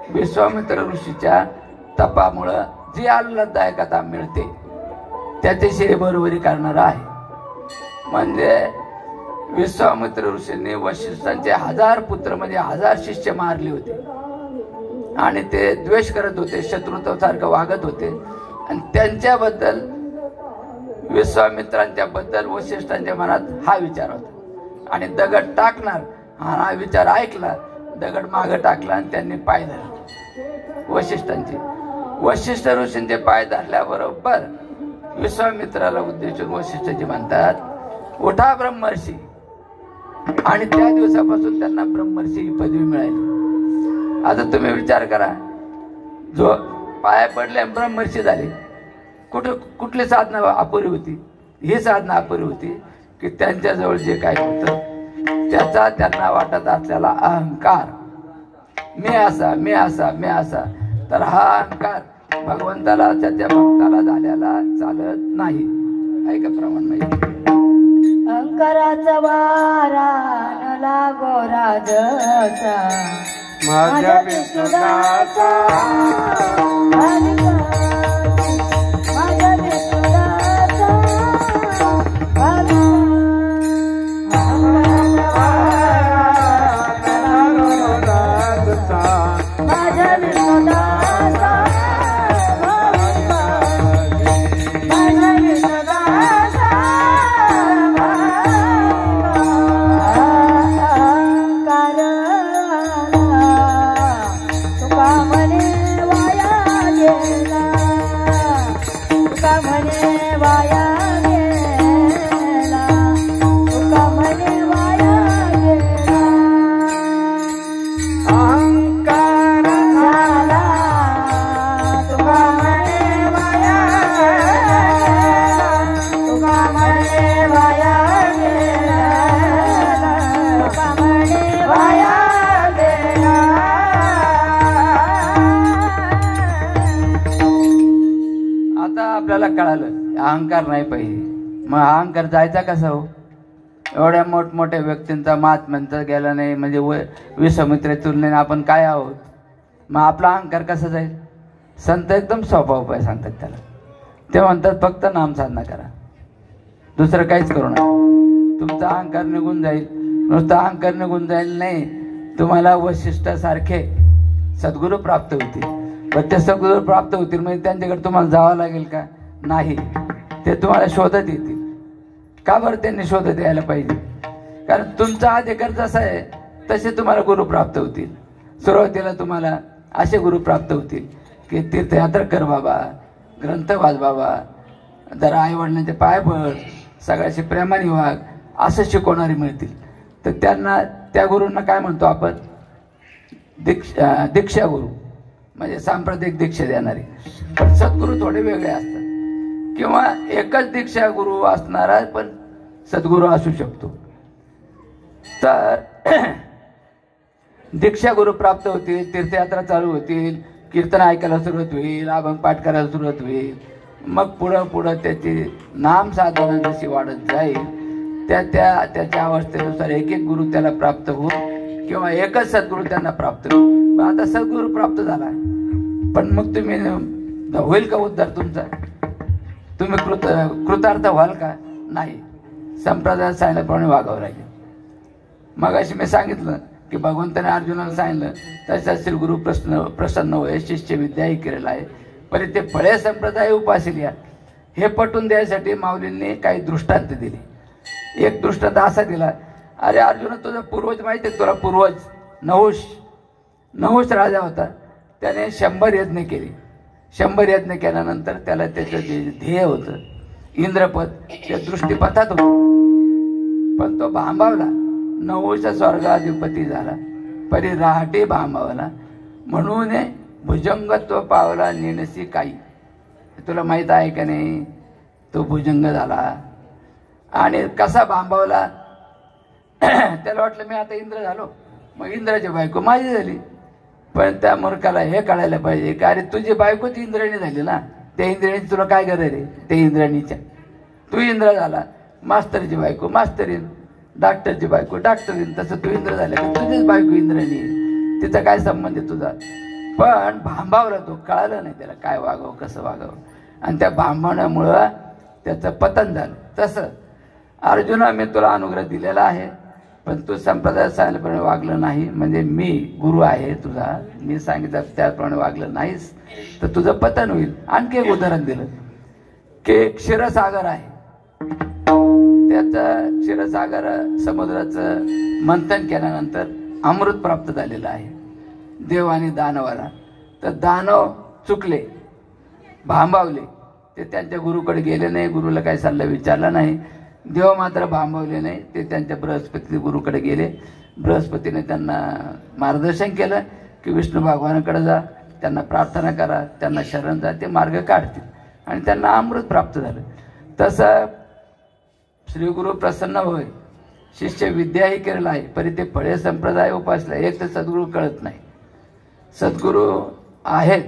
विश्वामित्र ऋषीच्या तपामुळं जी आल्हाददायकता मिळते त्याच्याशी बरोबरी करणारा आहे. म्हणजे विश्वामित्र ऋषींनी वशिष्ठांचे 1000 पुत्र म्हणजे 1000 शिष्य मारले होते आणि ते द्वेष करत होते, शत्रुत्वासारखं वागत होते. आणि त्यांच्याबद्दल विश्वामित्रांच्या बद्दल वशिष्ठांच्या मनात हा विचार होता आणि दगड टाकणार हा विचार ऐकला. दगड मागं टाकला आणि त्यांनी पाय धरले वशिष्ठांचे. वशिष्ठ ऋषींचे पाय धरल्याबरोबर विश्वामित्राला उद्देशून वशिष्ठजी म्हणतात, उठा ब्रह्मर्षी. आणि त्या दिवसापासून त्यांना ब्रह्मर्षी ही पदवी मिळाली. आता तुम्ही विचार करा, जो पाया पडले ब्रह्मर्षी झाले, कुठली साधना अपुरी होती? ही साधना अपुरी होती की त्यांच्याजवळ जे काय होतं त्याचा त्यांना वाटत असलेला अहंकार, मी असा मी असा मी असा, तर हा अहंकार भगवंताला त्याच्या भक्ताला झालेला चालत नाही. ऐका प्रमाण माहिती, अहंकाराचा वारा न लागो राजसा माझ्या विष्णुदासा माझ्या विष्णुदासा माझ्या विष्णुदासा माझ्या विष्णुदासा तुका म्हणे वाया गेला, तुका म्हणे वाया गेला, तुका म्हणे वाया गेला. अहंकार झाला तुका म्हणे वाया गेला, तुका म्हणे वाया गेला, तुका म्हणे वाया गेला. आता आपल्याला कळालं अहंकार नाही पाहिजे. मग अहंकार जायचा कसा हो? एवढ्या मोठमोठ्या व्यक्तींचा महात्म्यांचा गेला नाही म्हणजे विश्वामित्र तुलनेने आपण काय आहोत? मग आपला अहंकार कसा जाईल? संत एकदम सोपा उपाय सांगतात त्याला. ते म्हणतात फक्त नामसाधना करा, दुसरं काहीच करू नका, तुमचा अहंकार निघून जाईल. नुसतं अहंकार निघून जाईल नाही, तुम्हाला वशिष्ठासारखे सद्गुरू प्राप्त होतील. पण ते सद्गुरू प्राप्त होतील म्हणजे त्यांच्याकडे तुम्हाला जावं लागेल का? नाही, ते तुम्हाला शोधत येतील. का बरं त्यांनी शोधत यायला पाहिजे? कारण तुमचा अधिकार जसा आहे तसे तुम्हाला गुरु प्राप्त होतील. सुरुवातीला तुम्हाला असे गुरु प्राप्त होतील की तीर्थयात्रा कर बाबा, ग्रंथ वाच बाबा, जरा आई वडिलांचे पाय पड, सगळ्याशी प्रेमाने वाग, असं शिकवणारे मिळतील. तर त्यांना त्या गुरूंना काय म्हणतो आपण? दीक्षा गुरु म्हणजे सांप्रदायिक दीक्षा देणारे. पण सद्गुरू थोडे वेगळे असतात किंवा एकच दीक्षा गुरु असणारा पण सद्गुरू असू शकतो. तर दीक्षा गुरु प्राप्त होतील, तीर्थयात्रा चालू होतील, कीर्तन ऐकायला सुरुवात होईल, अभंग पाठ करायला सुरुवात होईल. मग पुढं पुढं त्याची नाम साधना जशी वाढत जाईल त्याच्या अवस्थेनुसार एक एक गुरु त्याला प्राप्त होईल किंवा एकच सद्गुरू त्यांना प्राप्त होईल. आता सद्गुरू प्राप्त झाला पण मग तुम्ही होईल का उद्धार तुमचा? तुम्ही कृतार्थ व्हाल का? नाही. संप्रदायात सांगितल्याप्रमाणे वागावं लागेल. मग अशी मी सांगितलं की भगवंताने अर्जुनाला सांगितलं तशा श्री गुरु प्रसन्न होय शिष्य विद्याही केलेला आहे पण ते फळे संप्रदाय उपासिल्या. हे पटवून द्यायसाठी माऊलींनी काही दृष्टांत दिले. एक दृष्टांत असा दिला, अरे अर्जुन तुझा पूर्वज माहिती आहे तुला? पूर्वज नहुष राजा होता, त्याने 100 यज्ञ केले. 100 यज्ञ केल्यानंतर त्याला त्याचं जे ध्येय होतं इंद्रपद त्या दृष्टीपथात होतं, पण तो भांबावला. नहुषा स्वर्गाधिपती झाला परी राहटे भांबावला, म्हणून भुजंगत्व पावला नेणसी काही. तुला माहित आहे का नाही? तो भुजंग झाला आणि कसा भांबावला? त्याला वाटलं मी आता इंद्र झालो, मग इंद्राची बायको माझी झाली. पण त्या मूर्खाला हे कळायला पाहिजे की अरे तुझी बायकोच इंद्राणी झाली ना, त्या इंद्राणी तुला काय गरज रे? त्या इंद्राणीच्या तू इंद्र झाला, मास्तरची बायको मास्तरीन, डॉक्टरची बायको डॉक्टरीन, तसं तू इंद्र झाले तुझीच बायको इंद्राणी, तिचा काय संबंध आहे तुझा? पण भांबावला तो, कळालं नाही त्याला काय वागावं कसं वागावं. आणि त्या भांबवण्यामुळं त्याचं पतन झालं. तसं अर्जुना मी तुला अनुग्रह दिलेला आहे, पण तू संप्रदायात सांगितल्याप्रमाणे वागलं नाही, म्हणजे मी गुरु आहे तुझा, मी सांगितलं त्याप्रमाणे वागलं नाहीस तर तुझं पतन होईल. आणखी एक उदाहरण दिलं की क्षीरसागर आहे, त्याचं क्षीरसागर समुद्राचं मंथन केल्यानंतर अमृत प्राप्त झालेलं आहे देव आणि दानवाला. तर दानव चुकले, भांबावले, ते त्यांच्या गुरुकडे गेले नाही, गुरुला काही सल्ला विचारला नाही. देव मात्र भांबवले नाही, ते त्यांच्या बृहस्पती गुरुकडे गेले. बृहस्पतीने त्यांना मार्गदर्शन केलं की विष्णू भगवानाकडे जा, त्यांना प्रार्थना करा, त्यांना शरण जा, ते मार्ग काढतील, आणि त्यांना अमृत प्राप्त झालं. तसं श्री गुरु प्रसन्न होय, शिष्य विद्याही केलेला आहे, परी ते फळे संप्रदाय उपासला. एक तर सद्गुरू कळत नाही, सद्गुरू आहेत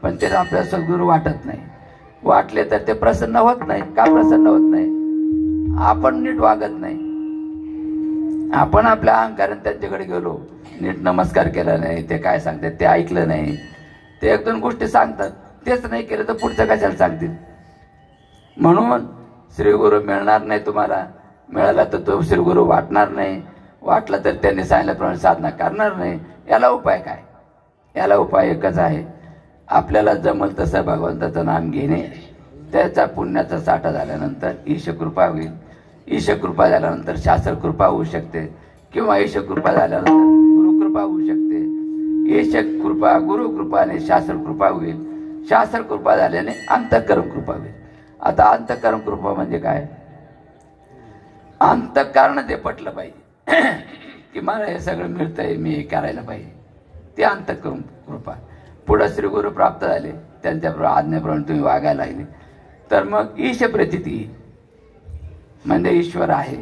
पण ते आपल्याला सद्गुरू वाटत नाही. वाटले तर ते प्रसन्न होत नाही. का प्रसन्न होत नाही? आपण नीट वागत नाही. आपण आपल्या अहंकाराने त्यांच्याकडे गेलो, नीट नमस्कार केला नाही, ते काय सांगतात ते ऐकलं नाही, ते एक दोन गोष्टी सांगतात, तेच नाही केलं तर पुढचं कशाला सांगतील. म्हणून श्रीगुरु मिळणार नाही तुम्हाला, मिळाला तर तो श्रीगुरु वाटणार नाही, वाटलं तर त्यांनी सांगितल्याप्रमाणे साधना करणार नाही. याला उपाय काय? याला उपाय एकच आहे, आपल्याला जमल तसं भगवंताचं नाम घेणे. त्याचा पुण्याचा साठा झाल्यानंतर ईशकृपा होईल. ईशकृपा झाल्यानंतर शास्त्रकृपा होऊ शकते, किंवा ईशकृपा झाल्यानंतर गुरुकृपा होऊ शकते. ईशकृपा, गुरुकृपा आणि शास्त्रकृपा होईल. शास्त्रकृपा झाल्याने अंतःकरण कृपा होईल. आता अंतःकरण कृपा म्हणजे काय? अंतःकरण ते पटलं पाहिजे की मला हे सगळं मिळतंय, मी हे करायला पाहिजे, ते अंतःकरण कृपा. पुढे श्री गुरु प्राप्त झाले, त्यांच्या आज्ञेप्रमाणे तुम्ही वागायला लागले, तर मग ईश प्रचिती येईल, म्हणजे ईश्वर आहे.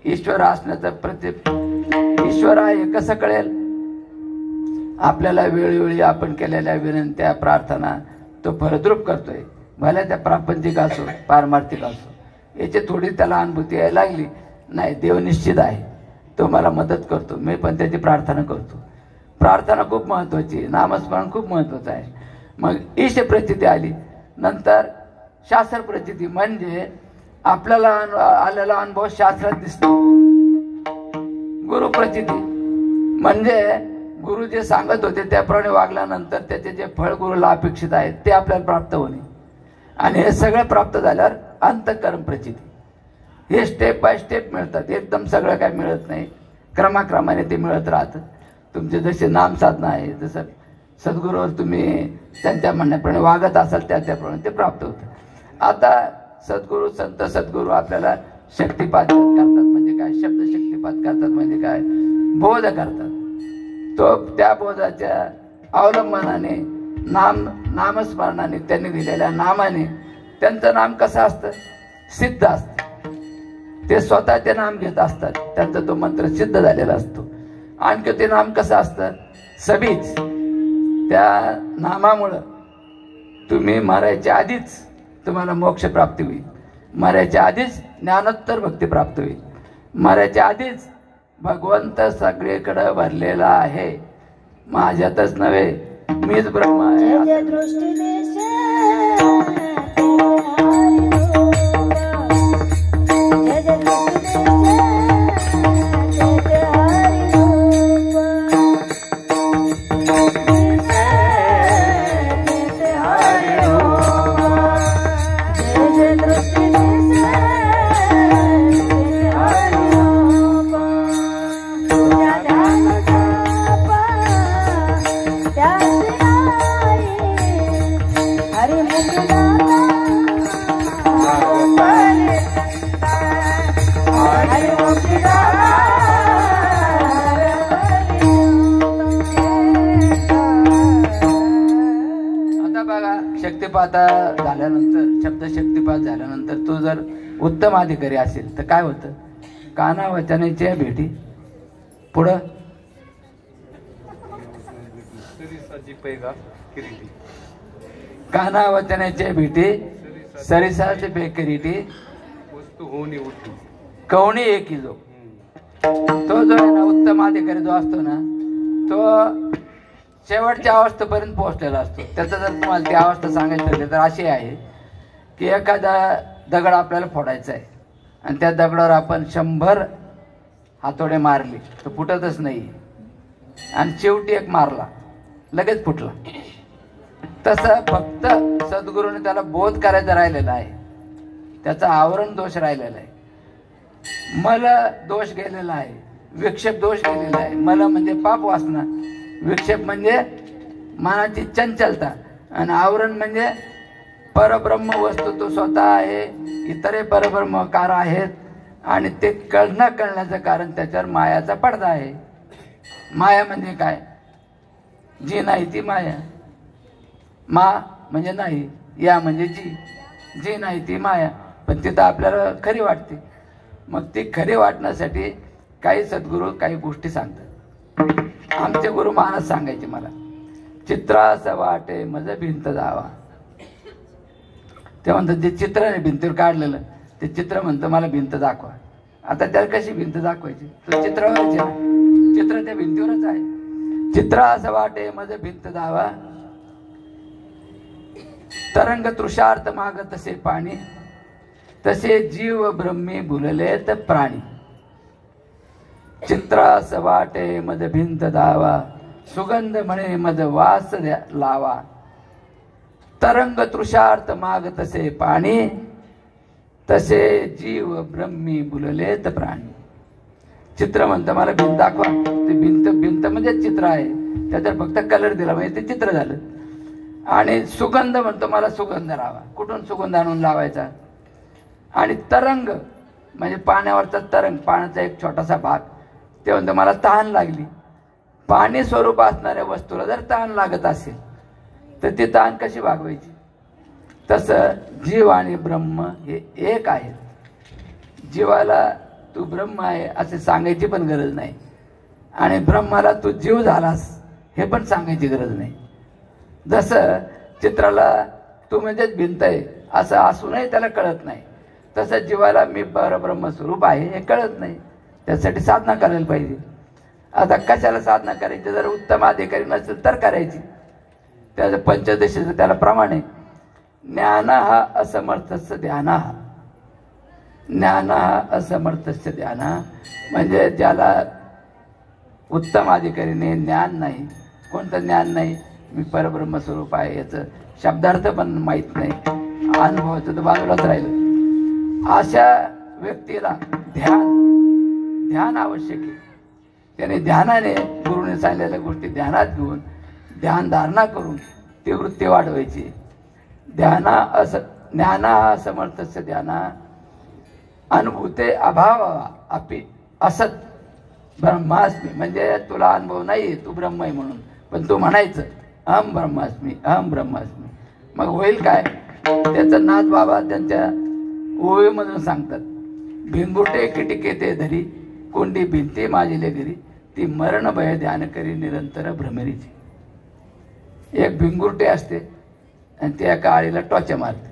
ईश्वर असण्याचं ईश्वर आहे कसं कळेल? आपल्याला वेळोवेळी आपण केलेल्या विनंत्या, प्रार्थना तो फलद्रूप करतोय. भल्या त्या प्रापंचिक असो, पारमार्थिक असो, याची थोडी त्याला अनुभूती यायला लागली. नाही, देव निश्चित आहे, तो मला मदत करतो, मी पण त्याची प्रार्थना करतो. प्रार्थना खूप महत्वाची, नामस्मरण खूप महत्वाचं आहे. मग ईश प्रचिती आली, नंतर शास्त्र प्रचिती, म्हणजे आपल्याला आलेला अनुभव शास्त्रात दिसतो. गुरु प्रचिती म्हणजे गुरु जे सांगत होते त्याप्रमाणे वागल्यानंतर त्याचे जे फळ गुरुला अपेक्षित आहे ते आपल्याला प्राप्त होणे. आणि हे सगळं प्राप्त झाल्यावर अंतःकरण प्रचिती. हे स्टेप बाय स्टेप मिळतात, एकदम सगळं काय मिळत नाही, क्रमाक्रमाने ते मिळत राहतं. तुमचे जसे नाम साधना आहे, जसं सद्गुरूवर तुम्ही त्यांच्या म्हणण्याप्रमाणे वागत असाल त्याप्रमाणे ते प्राप्त होतं. आता सद्गुरू, संत सद्गुरू आपल्याला शक्तिपात करतात. म्हणजे काय? शब्द शक्तिपात करतात म्हणजे काय? बोध करतात. तो त्या बोधाच्या अवलंबनाने, नामस्मरणाने, त्यांनी दिलेल्या नामाने, त्यांचं नाम कसं असतं? सिद्ध असतं. ते स्वतः ते नाम घेत असतात, त्यांचा तो मंत्र सिद्ध झालेला असतो. आणखी ते नाम कसं असतं? सबीज. त्या नामामुळं तुम्ही मरायच्या आधीच तुम्हाला मोक्ष प्राप्ती होईल, मरायच्या आधीच ज्ञानोत्तर भक्ती प्राप्त होईल, मरायच्या आधीच भगवंत सगळीकडे भरलेला आहे, माझ्यातच नव्हे, मीच ब्रह्म आहे. दृष्टी शक्तिपात झाल्यानंतर, शब्द शक्तिपात झाल्यानंतर तो जर उत्तम अधिकारी असेल तर काय होतं? काना वचनाच्या भेटी. पुढं काना वचनाच्या भेटी, सरिसाचे किरीटी, कवणी एकी जो. तो जो आहे ना, उत्तम अधिकारी जो असतो ना, तो शेवटच्या अवस्थेपर्यंत पोहोचलेला असतो. त्याचं जर तुम्हाला ती अवस्था सांगायची ठरली तर अशी आहे की एखादा दगड आपल्याला फोडायचा आहे आणि त्या दगडावर आपण 100 हातोडे मारले तर फुटतच नाही आणि शेवटी एक मारला लगेच फुटला. तसं फक्त सद्गुरूने त्याला बोध करायचा राहिलेला आहे, त्याचा आवरण दोष राहिलेला आहे, मल दोष गेलेला आहे, विक्षेप दोष गेलेला आहे. मल म्हणजे पाप वासना, विक्षेप म्हणजे मनाची चंचलता आणि आवरण म्हणजे परब्रह्म वस्तू तो स्वतः आहे, इतरही परब्रह्मकार आहेत आणि ते कळण्याचं कारण त्याच्यावर मायाचा पडदा आहे. माया म्हणजे काय? जी नाही ती माया. मा म्हणजे नाही, या म्हणजे जी नाही ती माया. पण तिथं आपल्याला खरी वाटते. मग ती खरी वाटण्यासाठी काही सद्गुरू काही गोष्टी सांगतात. आमचे गुरु महाराज सांगायचे मला, चित्रास वाटे मज भिंत जावा. ते म्हणतात जे चित्र आहे भिंतीवर काढलेलं ते चित्र म्हणतं मला भिंत दाखवा. आता त्याला कशी भिंत दाखवायची? तो चित्रावरच आहे, चित्र त्या भिंतीवरच आहे. चित्रास वाटे मज भिंत जावा, तरंग तृषार्थ माग तसे पाणी, तसे जीव ब्रह्मी भुलले तर प्राणी. चित्रास वाटे मद भिंत दावा, सुगंध म्हणे मद वास लावा. तरंग तृषार्थ माग तसे पाणी, तसे जीव ब्रह्मी भुलले तर प्राणी. चित्र म्हणतं मला भिंत दाखवा, ते भिंत म्हणजे चित्र आहे, त्याच्यावर फक्त कलर दिला म्हणजे ते चित्र झालं. आणि सुगंध म्हणतो मला सुगंध लावा, कुठून सुगंध आणून लावायचा. आणि तरंग म्हणजे पाण्यावरचा तरंग, पाण्याचा एक छोटासा भाग, ते म्हणतं मला तहान लागली. पाणी स्वरूप असणाऱ्या वस्तूला जर तहान लागत असेल तर ती तहान कशी भागवायची? तसं जीव आणि ब्रह्म हे एक आहेत. जीवाला तू ब्रह्म आहे असे सांगायची पण गरज नाही आणि ब्रह्माला तू जीव झालास हे पण सांगायची गरज नाही. जसं चित्राला तू म्हणजेच भिंत आहे असं असूनही त्याला कळत नाही, तसं जीवाला मी परब्रह्म स्वरूप आहे हे कळत नाही. त्यासाठी साधना करायला पाहिजे. आता कशाला साधना करायची? जर उत्तम अधिकारी नसेल तर करायची. त्याचं पंचदशीचं त्याला प्रमाण आहे. ज्ञान हा असमर्थस्य ध्यान, ज्ञान हा असमर्थस्य ध्यान म्हणजे ज्याला उत्तम अधिकारीने ज्ञान नाही. कोणतं ज्ञान नाही? मी परब्रह्म स्वरूप आहे याचं शब्दार्थ पण माहीत नाही, अनुभवाचं तर बाजूलाच राहिलं. अशा व्यक्तीला ध्यान आवश्यक आहे. त्याने ध्यानाने गुरुने सांगितलेल्या गोष्टी ध्यानात घेऊन ध्यान धारणा करून ती वृत्ती वाढवायची. ज्ञाना समर्थस्य ध्याना, अनुभूते अभाव अपि असत ब्रह्मास्मी म्हणजे तुला अनुभव नाही तू ब्रह्म आहे म्हणून, पण तू म्हणायचं अहम ब्रह्मास्मी अहम ब्रह्मास्मी. मग होईल काय? त्याचं नाथ बाबा त्यांच्या ओवीमधून सांगतात, भिंगुटे किटिके ते धरी, कोंडी भिंती माझिले घरी, ती मरण भय ध्यान करी निरंतर भ्रमरीची. एक भिंगुरटे असते आणि त्या एका आळीला टोचा मारते.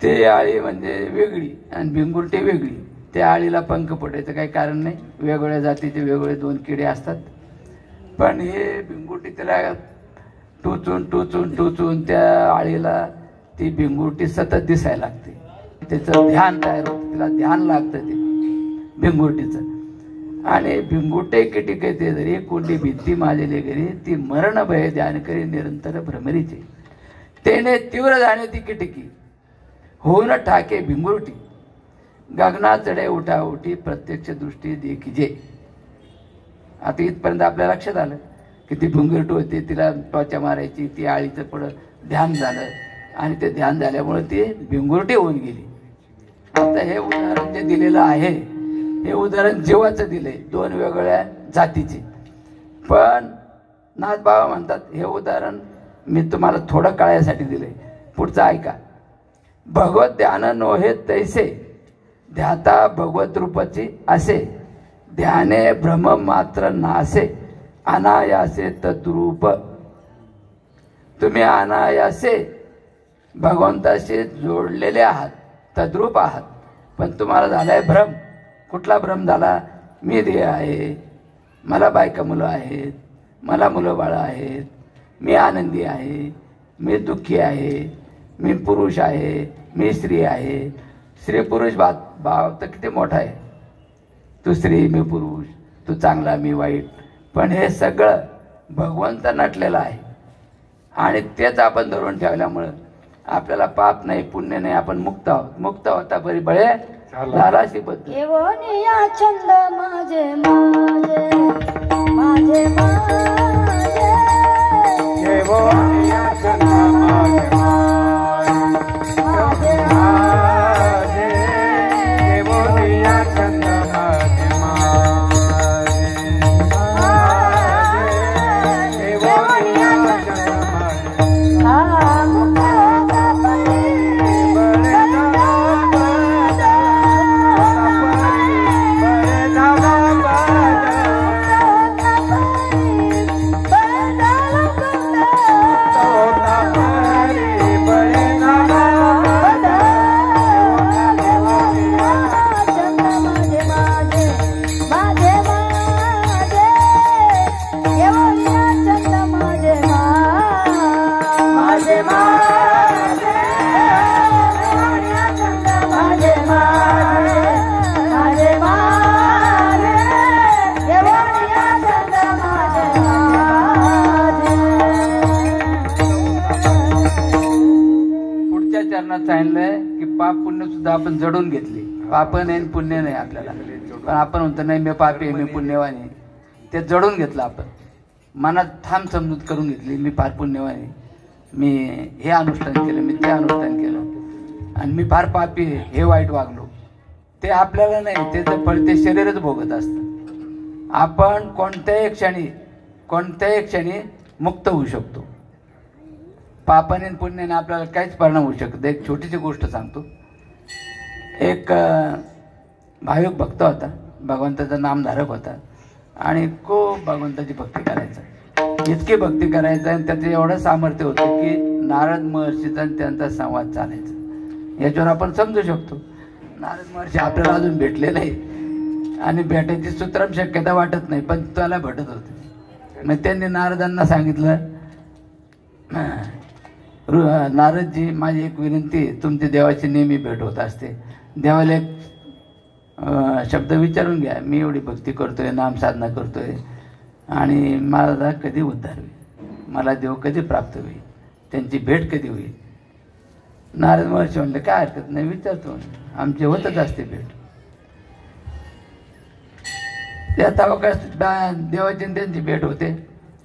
ते आळी म्हणजे वेगळी आणि भिंगुरटे वेगळी. त्या आळीला पंख पडायचं काही कारण नाही, वेगवेगळ्या जातीचे वेगवेगळे 2 किडे असतात. पण हे भिंगुरटी त्याला टोचून त्या आळीला ती भिंगुरटी सतत दिसायला लागते. त्याचं ध्यान तयार होतं, तिला ध्यान लागतं ते भिंगुरटीचं. आणि भिंगुटे किटिके ते जरी, कोंडी भिंती माझेले घरी, ती मरण भय ध्यान करी निरंतर भ्रमरीचे. तेने तीव्र जाणे ती किटिकी, होऊन ठाके भिंगुरटी, गगना चढे उठा उठी, प्रत्यक्ष दृष्टी देखीजे. आता इथपर्यंत आपल्या लक्षात आलं की ती भिंगुरटी होती, तिला टोचा मारायची, ती आळीचं पुढं ध्यान झालं आणि ते ध्यान झाल्यामुळे ती भिंगुरटी होऊन गेली. आता हे उदाहरण जे दिलेलं आहे हे उदाहरण जीवाचं दिले, 2 वेगवेगळ्या जातीचे. पण नाथबाबा म्हणतात हे उदाहरण मी तुम्हाला थोडं कळायसाठी दिले. पुढचं ऐका. भगवत ध्यान नोहे तैसे, ध्याता भगवत रूपाची असे, ध्याने भ्रम मात्र नासे, अनायासे तद्रूप. तुम्ही अनायासे भगवंताशी जोडलेले आहात, तद्रूप आहात, पण तुम्हाला झालाय भ्रम. कुठला भ्रम झाला? मी देह आहे, मला बायका मुलं आहेत, मला मुलं बाळं आहेत, मी आनंदी आहे, मी दुःखी आहे, मी पुरुष आहे, मी स्त्री आहे. स्त्री पुरुष भाव तर किती मोठा आहे. तू स्त्री मी पुरुष, तू चांगला मी वाईट, पण हे सगळं भगवंत नटलेलं आहे. आणि तेच आपण धरून ठेवल्यामुळं आपल्याला पाप नाही पुण्य नाही, आपण मुक्त आहोत. मुक्त होता परी बळे झालाशी बद्ध. केवनिया छंद माझे माझे माझे माझे केवनिया छंद माझे माझे माझे केवनिया छंद माझे माझे केवनिया छंद माझे सांगितलंय की पाप पुण्य सुद्धा आपण जडून घेतले. पाप नाही पुण्य नाही आपल्याला, पण आपण म्हणतो नाही मी पापी मी पुण्यवानी. ते जडून घेतलं आपण, मनात ठाम समजूत करून घेतली मी फार पुण्यवानी, मी हे अनुष्ठान केलं, मी ते अनुष्ठान केलं, आणि मी फार पापी हे वाईट वागलो. ते आपल्याला नाही, त्याचं फळ ते शरीरच भोगत असतं. आपण कोणत्याही क्षणी मुक्त होऊ शकतो. पापाने पुण्याने आपल्याला काहीच परिणाम होऊ शकत. एक छोटीशी गोष्ट सांगतो. एक भाविक भक्त होता, भगवंताचा नामधारक होता, आणि खूप भगवंताची भक्ती करायचा. इतकी भक्ती करायचा आणि त्याचं एवढं सामर्थ्य होतं की नारद महर्षीचा आणि त्यांचा संवाद चालायचा. याच्यावर आपण समजू शकतो नारद महर्षी आपल्याला अजून भेटले नाही आणि भेटायची सूत्रम शक्यता वाटत नाही, पण त्याला भेटत होते. मग त्यांनी नारदांना सांगितलं, नारदजी माझी एक विनंती, तुमची देवाची नेहमी भेट होत असते, देवाला एक शब्द विचारून घ्या, मी एवढी भक्ती करतोय, नामसाधना करतोय, आणि मला कधी उद्धार होईल, मला देव कधी प्राप्त होईल, त्यांची भेट कधी होईल. नारद महर्षी म्हणले काय हरकत नाही, विचारतो, आमची होतच असते भेट. त्या अवकाश देवाची त्यांची भेट होते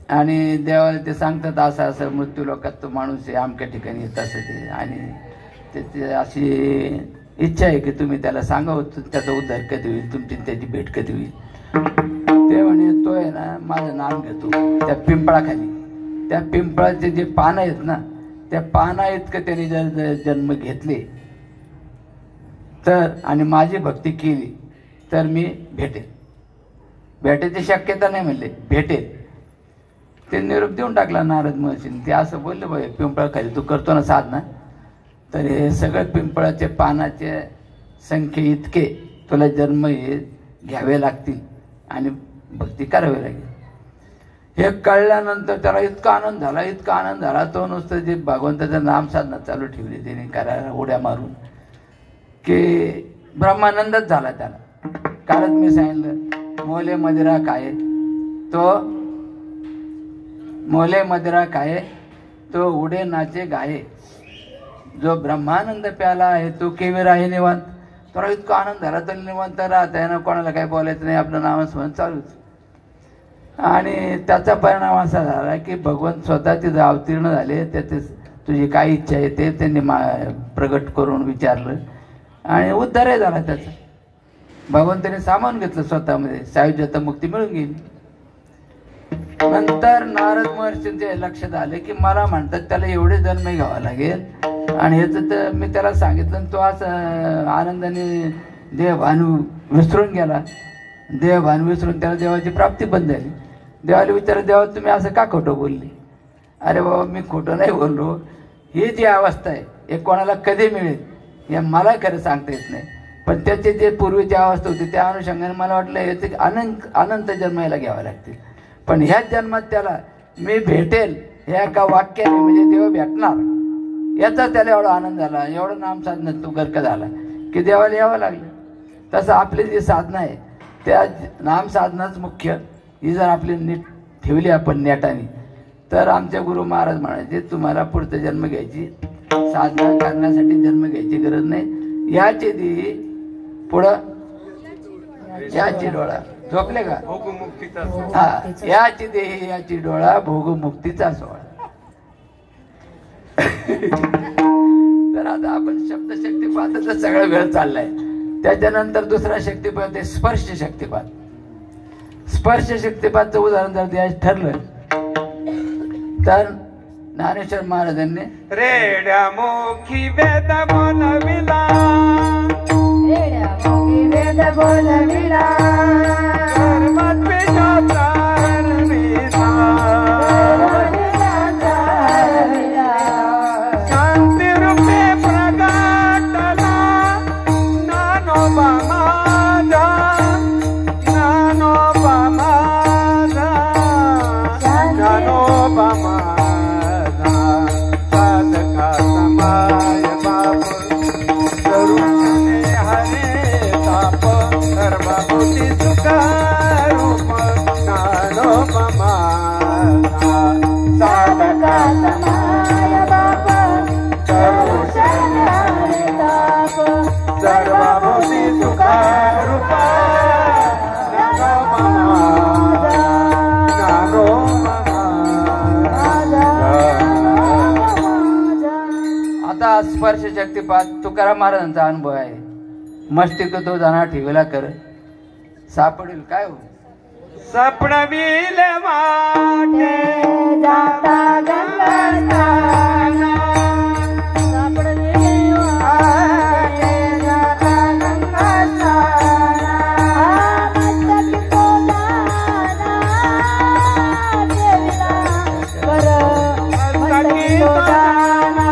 आणि देवाला ते सांगतात असं असं मृत्यू लोकात तो माणूस आहे, अमक्या ठिकाणी येत असं ते, आणि त्याची अशी इच्छा आहे की तुम्ही त्याला सांगावं त्याचा उद्धार कधी होईल, तुमची त्याची भेट कधी होईल. ते म्हणे तो आहे ना माझं नाम घेतो त्या पिंपळाखाली, त्या पिंपळाचे जे पानं आहेत ना त्या पाना इतकं त्यांनी जर जन्म घेतले तर आणि माझी भक्ती केली तर मी भेटेल. भेटायची शक्यता नाही म्हणले, भेटेल. ते निरोप देऊन टाकला नारद महर्षीने. ते असं बोलले बाई पिंपळाखाली तू करतो ना साधना, तर हे सगळं पिंपळाचे पानाचे संख्ये इतके तुला जन्म हे घ्यावे लागतील आणि भक्ती करावी लागेल. हे कळल्यानंतर त्याला इतका आनंद झाला, इतका आनंद झाला, तो नुसतं जे भगवंताचं नाम साधना चालू ठेवली त्याने करायला उड्या मारून की ब्रह्मानंदच झाला त्याला. कारण मी सांगितलं मोले मदिरा काय तो मोले मदिरा काय तो उडे नाचे गाये, जो ब्रह्मानंद प्याला आहे तो केवी राही निवांत. थोडा इतका आनंद झाला तर निवांत राहत आहे ना, कोणाला काही बोलायचं नाही, आपलं नामस्मरण चालूच. आणि त्याचा परिणाम असा झाला की भगवंत स्वतः तिथं अवतीर्ण झाले. त्याचे तुझी काय इच्छा आहे ते त्यांनी प्रगट करून विचारलं आणि उद्धारही झाला त्याचा. भगवंताने सामावून घेतलं स्वतःमध्ये, सायुज्यता मुक्ती मिळून गेली. नंतर नारद महर्षींचे लक्षात आले की मला म्हणतात त्याला एवढे जन्म घ्यावा लागेल, आणि ह्याचं तर मी त्याला सांगितलं तो असं आनंदाने देहभान विसरून गेला. देहभान विसरून त्याला देवाची प्राप्ती बंद झाली. देवाला विचारलं देवा तुम्ही असं का खोटं बोलले? अरे बाबा मी खोटं नाही बोललो, ही जी अवस्था आहे हे कोणाला कधी मिळेल हे मला खरं सांगता येत नाही, पण त्याची जे पूर्वीची अवस्था होती त्या अनुषंगाने मला वाटलं याचे अनंत जन्मायला घ्यावं लागतील, पण ह्याच जन्मात त्याला मी भेटेल ह्या एका वाक्याने म्हणजे देव भेटणार याचा त्याला एवढा आनंद झाला, एवढं नामसाधनात तो गर्क झाला की देवाला यावं लागलं. तसं आपली जी साधना आहे त्या नामसाधनाच मुख्य. ही जर आपली नीट ठेवली आपण नेटाने तर आमचे गुरु महाराज म्हणायचे तुम्हाला पुढचा जन्म घ्यायची, साधना करण्यासाठी जन्म घ्यायची गरज नाही. याची दी पुढं याची डोळा झोपले का? भोगमुक्तीचा हा, याची देही याची डोळा भोगमुक्तीचा सोहळा. तर आता आपण शब्द शक्तिपाताचा सगळा वेळ चाललाय. त्याच्यानंतर दुसरा शक्तिपात आहे स्पर्श शक्तिपात. स्पर्श शक्तिपातचं उदाहरण जर द्यायचं ठरलं तर ज्ञानेश्वर महाराजांनी रेड्या मोखी वेद बोलविला, वेद बोलविला, कर्मात विजाचा हरविला, शांती रूपे प्रगटला ज्ञानोबा माझा, ज्ञानोबा माझा, ज्ञानोबा माझा. साधका समाय बाप करुणे हरे ताप, सर्वभूती सुखारूप ज्ञानोबा माझा. साधका समाय बाप करुणे हरे ताप, सर्वभूती सुखारूप ज्ञानोबा माझा, ज्ञानोबा आता स्पर्श शक्तिपात तुकाराम महाराजांचा अनुभव आहे. मस्तिक तो जाणार ठेवला कर सापडेल काय हो. सपनविले वाटे जाता गंगा स्नाना, सापडविले वाटे जाता गंगा स्नाना, मस्तकी तो जाना देवीला कर, मस्तकी तो जाना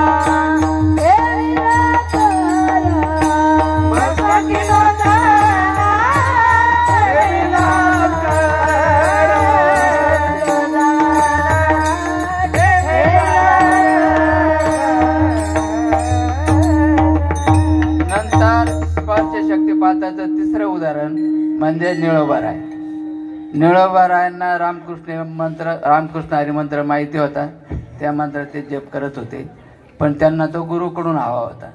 देवीला कर, मस्तकी तो जाना देवीला नंतर स्पर्श शक्तिपाताचं तिसरं उदाहरण म्हणजे निळोबाराय. निळोबारायांना रामकृष्ण हरिमंत्र माहिती होता. त्या मंत्रात ते जप करत होते, पण त्यांना तो गुरुकडून हवा होता.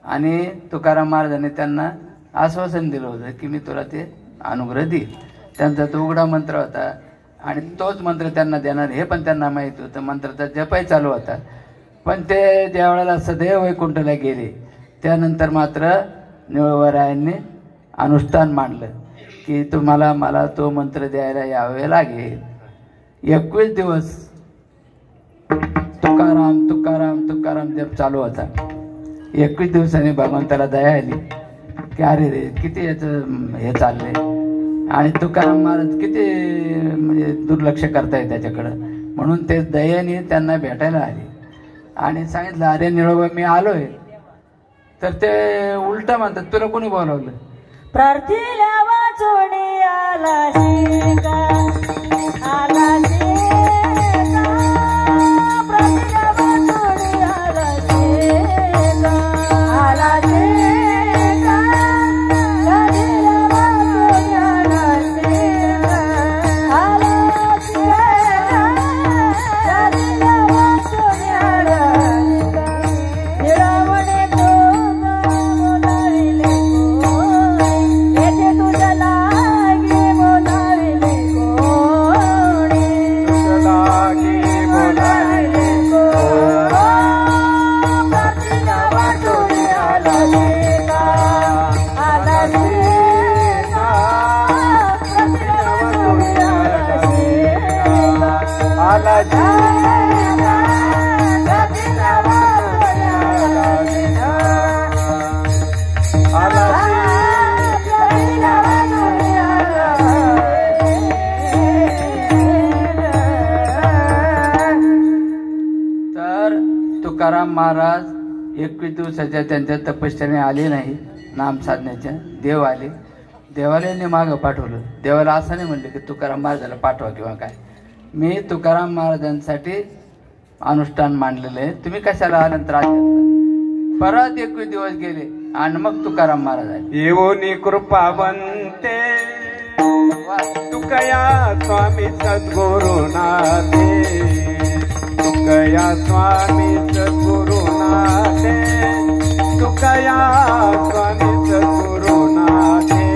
आणि तुकाराम महाराजांनी त्यांना आश्वासन दिलं होतं की मी तुला ते अनुग्रह देईल. त्यांचा तो उघडा मंत्र होता आणि तोच मंत्र त्यांना देणार हे पण त्यांना माहिती होतं. मंत्राचा जपही चालू होता. पण ते ज्या वेळेला सदैव वैकुंठला गेले त्यानंतर मात्र निळोबारायांनी अनुष्ठान मांडलं की तुम्हाला मला तो मंत्र द्यायला यावे लागेल. 21 दिवस तुकाराम तुकाराम तुकाराम जप चालू होता. 21 दिवसांनी भगवंताला दया आली की अरे रे किती याचं हे चाललंय आणि तुकाराम महाराज किती म्हणजे दुर्लक्ष करताय त्याच्याकडं. म्हणून ते दयेने त्यांना भेटायला आले आणि सांगितलं अरे निळोबा मी आलोय. तर ते उलट म्हणतात तुला कोणी बोलावलं. प्रार्थीला वाचोणी आला शिका, आला शिका, प्रार्थीला वाचोणी आला शिका, आला शिका, प्रार्थीला वाचोणी आला शिका, आला शिका, प्रार्थीला वाचोणी आला शिका, निळवणे बोलाविले येथे तुझ्या लागी बोलाविले कोणी, लागी बोलाविले प्रार्थीला वाचोणी आला शिका, आला शिका, प्रार्थीला वाचोणी आला शिका, आला शिका, प्रार्थीला वाचोणी आला शिका, आला प्रार्थीला वाचोणी आला तर तुकाराम महाराज 21 दिवसाच्या त्यांच्या तपश्चर्याने आले नाही नाम साधण्याच्या. देव आले. देवालयाने मागं पाठवलं. देवाला असं नाही म्हणलं की तुकाराम महाराजाला पाठवा किंवा काय. मी तुकाराम महाराजांसाठी अनुष्ठान मांडलेलं आहे. तुम्ही कशाला आनंद त्रास घेतला? परत 21 दिवस गेले आणि मग तुकाराम महाराज आले. येऊनी कृपावंते तुकया स्वामी सद्गुरुनाथे, तुकया स्वामी सद्गुरुनाथे, तुकया स्वामी सद्गुरुनाथे.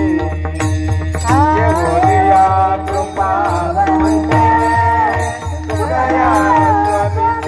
येऊनिया कृपावंते तुकया स्वामी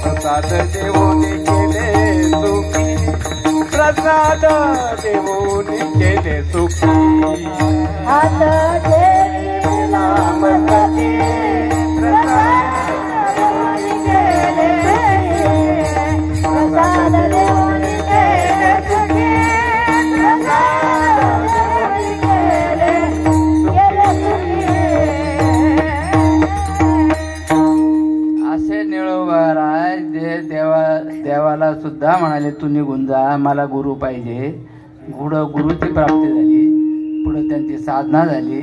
प्रसाद देवोनी केले सुखी, प्रसाद देवोनी केले सुखी. हात ठेवी नामसखी, प्रसाद देवोनी केले, प्रसाद देवोनी केले सुखी, प्रसाद देवोनी केले सुखी. असे निळोबाराय जे देवाला सुद्धा म्हणाले तू निघून जा, मला गुरु पाहिजे. गुरुची प्राप्ती झाली, पुढे त्यांची साधना झाली,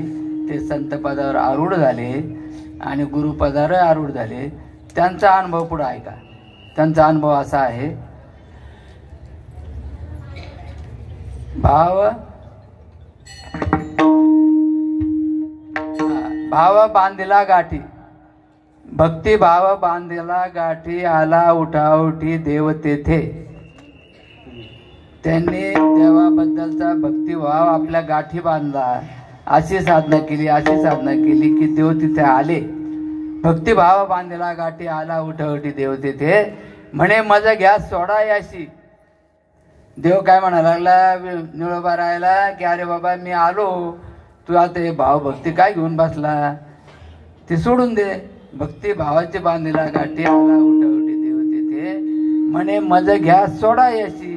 ते संत पदावर आरूढ झाले आणि गुरुपदावर आरूढ झाले. त्यांचा अनुभव पुढे ऐका. त्यांचा अनुभव असा आहे, भाव बांधिला गाठी, भक्ती भाव बांधिला गाठी, आला उठाउठी देव तेथे. त्यांनी देवाबद्दलचा भक्तिभाव आपल्या गाठी बांधला, अशी साधना केली की देव तिथे आले. भक्तिभाव बांधिला गाठी, आला उठाउठी देव तेथे. म्हणे मजा गॅस सोडा याशी. देव काय म्हणा लागला निळोबा राहायला की अरे बाबा मी आलो, तू आता हे भाव भक्ती काय घेऊन बसला, ते सोडून दे. भक्ती भावाची बांधिला गाठी, आला उठाउठी देव तेथे. म्हणे मज घ्या सोडा याशी,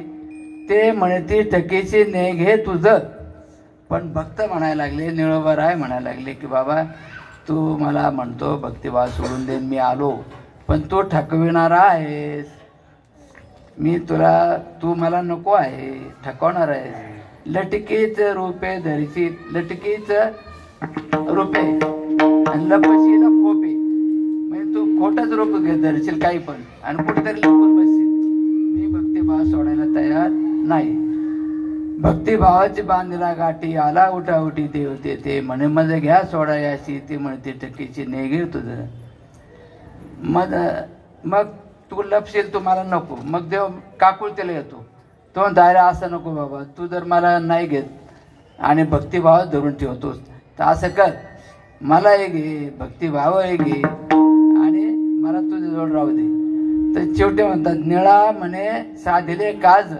ते म्हणती टकेची ने घे तुझं. पण भक्त म्हणायला लागले, निळोबा राय म्हणायला लागले की बाबा तू मला म्हणतो भक्तिभाव सोडून दे, मी आलो, पण तू ठकविणारा आहेस. तू मला नको आहे, ठकवणार आहेस. लटकीच रूपे धरशी, लटकीच रूपे आणि लपशील खोपे. म्हणजे तू खोटच रूप धरशील काही पण आणि कुठेतरी लपून बसशील. मी भक्तिभाव सोडायला तयार नाही. भक्तिभावाची बांधला गाठी, आला उठाउठी देव तेथे. म्हणे मज घ्या सोडा याशी, ती म्हणते टक्कीची नेघे तुझं. मग तू लपशील, तू मला नको. मग देव काकुळतेला येतो. तो म्हणतो अरे असं नको बाबा, तू जर मला नाही घेत आणि भक्तिभाव धरून ठेवतोस तर असं कर, मला हे घे, भक्तिभाव हे घे आणि मला तुझ्याजवळ राहू दे. तर शेवटी म्हणतात निळा म्हणे साधिले काज,